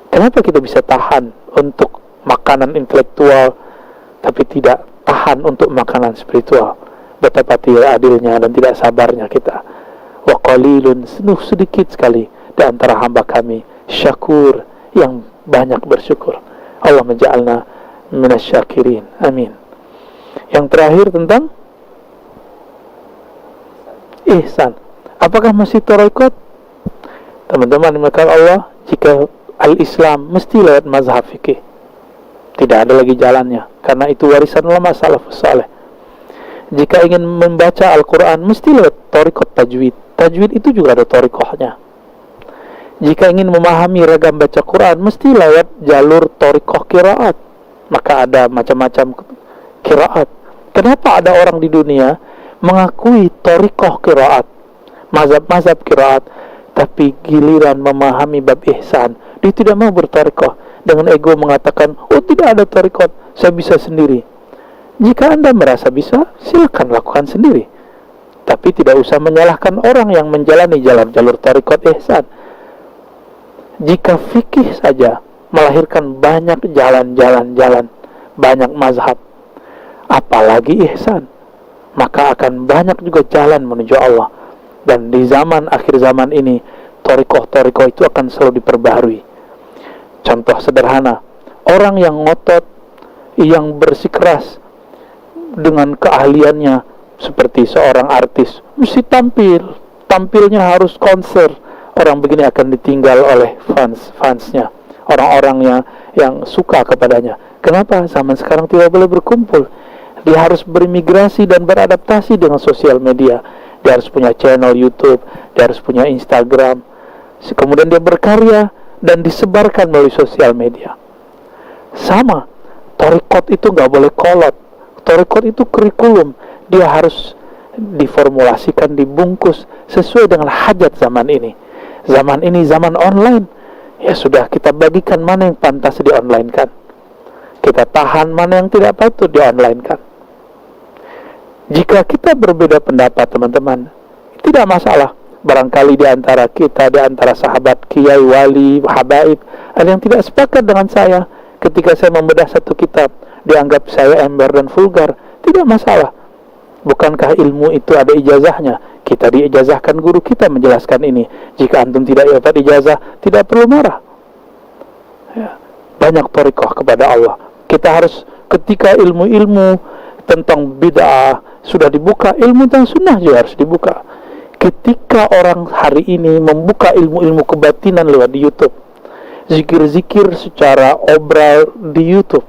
Kenapa kita bisa tahan untuk makanan intelektual tapi tidak tahan untuk makanan spiritual? Betapa tidak adilnya dan tidak sabarnya kita. Wa qalilun, sedikit sekali di antara hamba kami syakur, yang banyak bersyukur. Allah menja'alna minasyakirin, amin. Yang terakhir tentang ihsan. Apakah masih thariqat? Teman-teman dimakan Allah, jika al-Islam mesti lewat mazhab fikih, tidak ada lagi jalannya, karena itu warisan ulama salafus saleh. Jika ingin membaca Al-Quran mesti lewat thariqat tajwid. Tajwid itu juga ada thariqahnya. Jika ingin memahami ragam baca Quran mesti lewat jalur thariqah qiraat. Maka ada macam-macam qiraat. Kenapa ada orang di dunia mengakui thariqah qiraat, mazhab-mazhab qiraat, tapi giliran memahami bab ihsan dia tidak mau berthariqah, dengan ego mengatakan, oh tidak ada thariqat, saya bisa sendiri. Jika Anda merasa bisa, silakan lakukan sendiri, tapi tidak usah menyalahkan orang yang menjalani jalur thariqat ihsan. Jika fikih saja melahirkan banyak jalan-jalan, banyak mazhab, apalagi ihsan, maka akan banyak juga jalan menuju Allah. Dan di zaman akhir zaman ini, thariqah itu akan selalu diperbaharui. Contoh sederhana, orang yang ngotot, yang bersikeras dengan keahliannya, seperti seorang artis, mesti tampilnya harus konser. Orang begini akan ditinggal oleh fansnya, orang-orangnya yang suka kepadanya. Kenapa? Zaman sekarang tidak boleh berkumpul. Dia harus berimigrasi dan beradaptasi dengan sosial media. Dia harus punya channel YouTube, dia harus punya Instagram. Kemudian dia berkarya dan disebarkan melalui sosial media. Sama, thariqat itu nggak boleh kolot. Thariqat itu kurikulum. Dia harus diformulasikan, dibungkus sesuai dengan hajat zaman ini. Zaman ini zaman online. Ya sudah, kita bagikan mana yang pantas di-online-kan. Kita tahan mana yang tidak patut di-online-kan. Jika kita berbeda pendapat, teman-teman, tidak masalah. Barangkali di antara kita, di antara sahabat, kiai, wali, habaib, ada yang tidak sepakat dengan saya. Ketika saya membedah satu kitab, dianggap saya ember dan vulgar. Tidak masalah. Bukankah ilmu itu ada ijazahnya? Kita diijazahkan, guru kita menjelaskan ini. Jika antum tidak dapat ijazah, tidak perlu marah. Ya. Banyak thariqah kepada Allah. Kita harus, ketika ilmu-ilmu tentang bid'ah sudah dibuka, ilmu tentang sunnah juga harus dibuka. Ketika orang hari ini membuka ilmu-ilmu kebatinan lewat di YouTube, zikir-zikir secara obral di YouTube,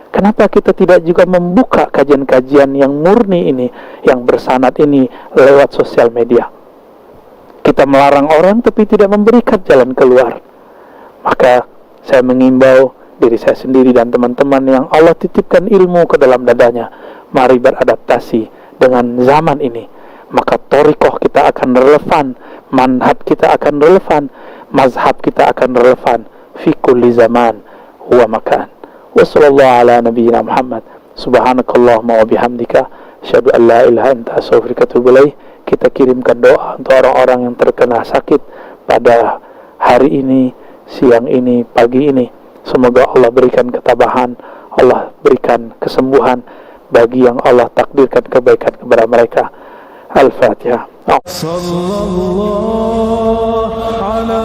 kenapa kita tidak juga membuka kajian-kajian yang murni ini, yang bersanad ini lewat sosial media? Kita melarang orang tapi tidak memberikan jalan keluar. Maka saya mengimbau diri saya sendiri dan teman-teman yang Allah titipkan ilmu ke dalam dadanya, mari beradaptasi dengan zaman ini. Maka thariqah kita akan relevan, manhaj kita akan relevan, mazhab kita akan relevan fi kulli zaman wa makan. Wa sallallahu ala nabiyyina Muhammad. Subhanakallahumma wa bihamdika asyhadu an la ilaha illa anta astaghfiruka wa atubu ilaik. Kita kirimkan doa untuk orang-orang yang terkena sakit pada hari ini, siang ini, pagi ini. Semoga Allah berikan ketabahan, Allah berikan kesembuhan bagi yang Allah takdirkan kebaikan kepada mereka. Al-Fatihah. صلى الله على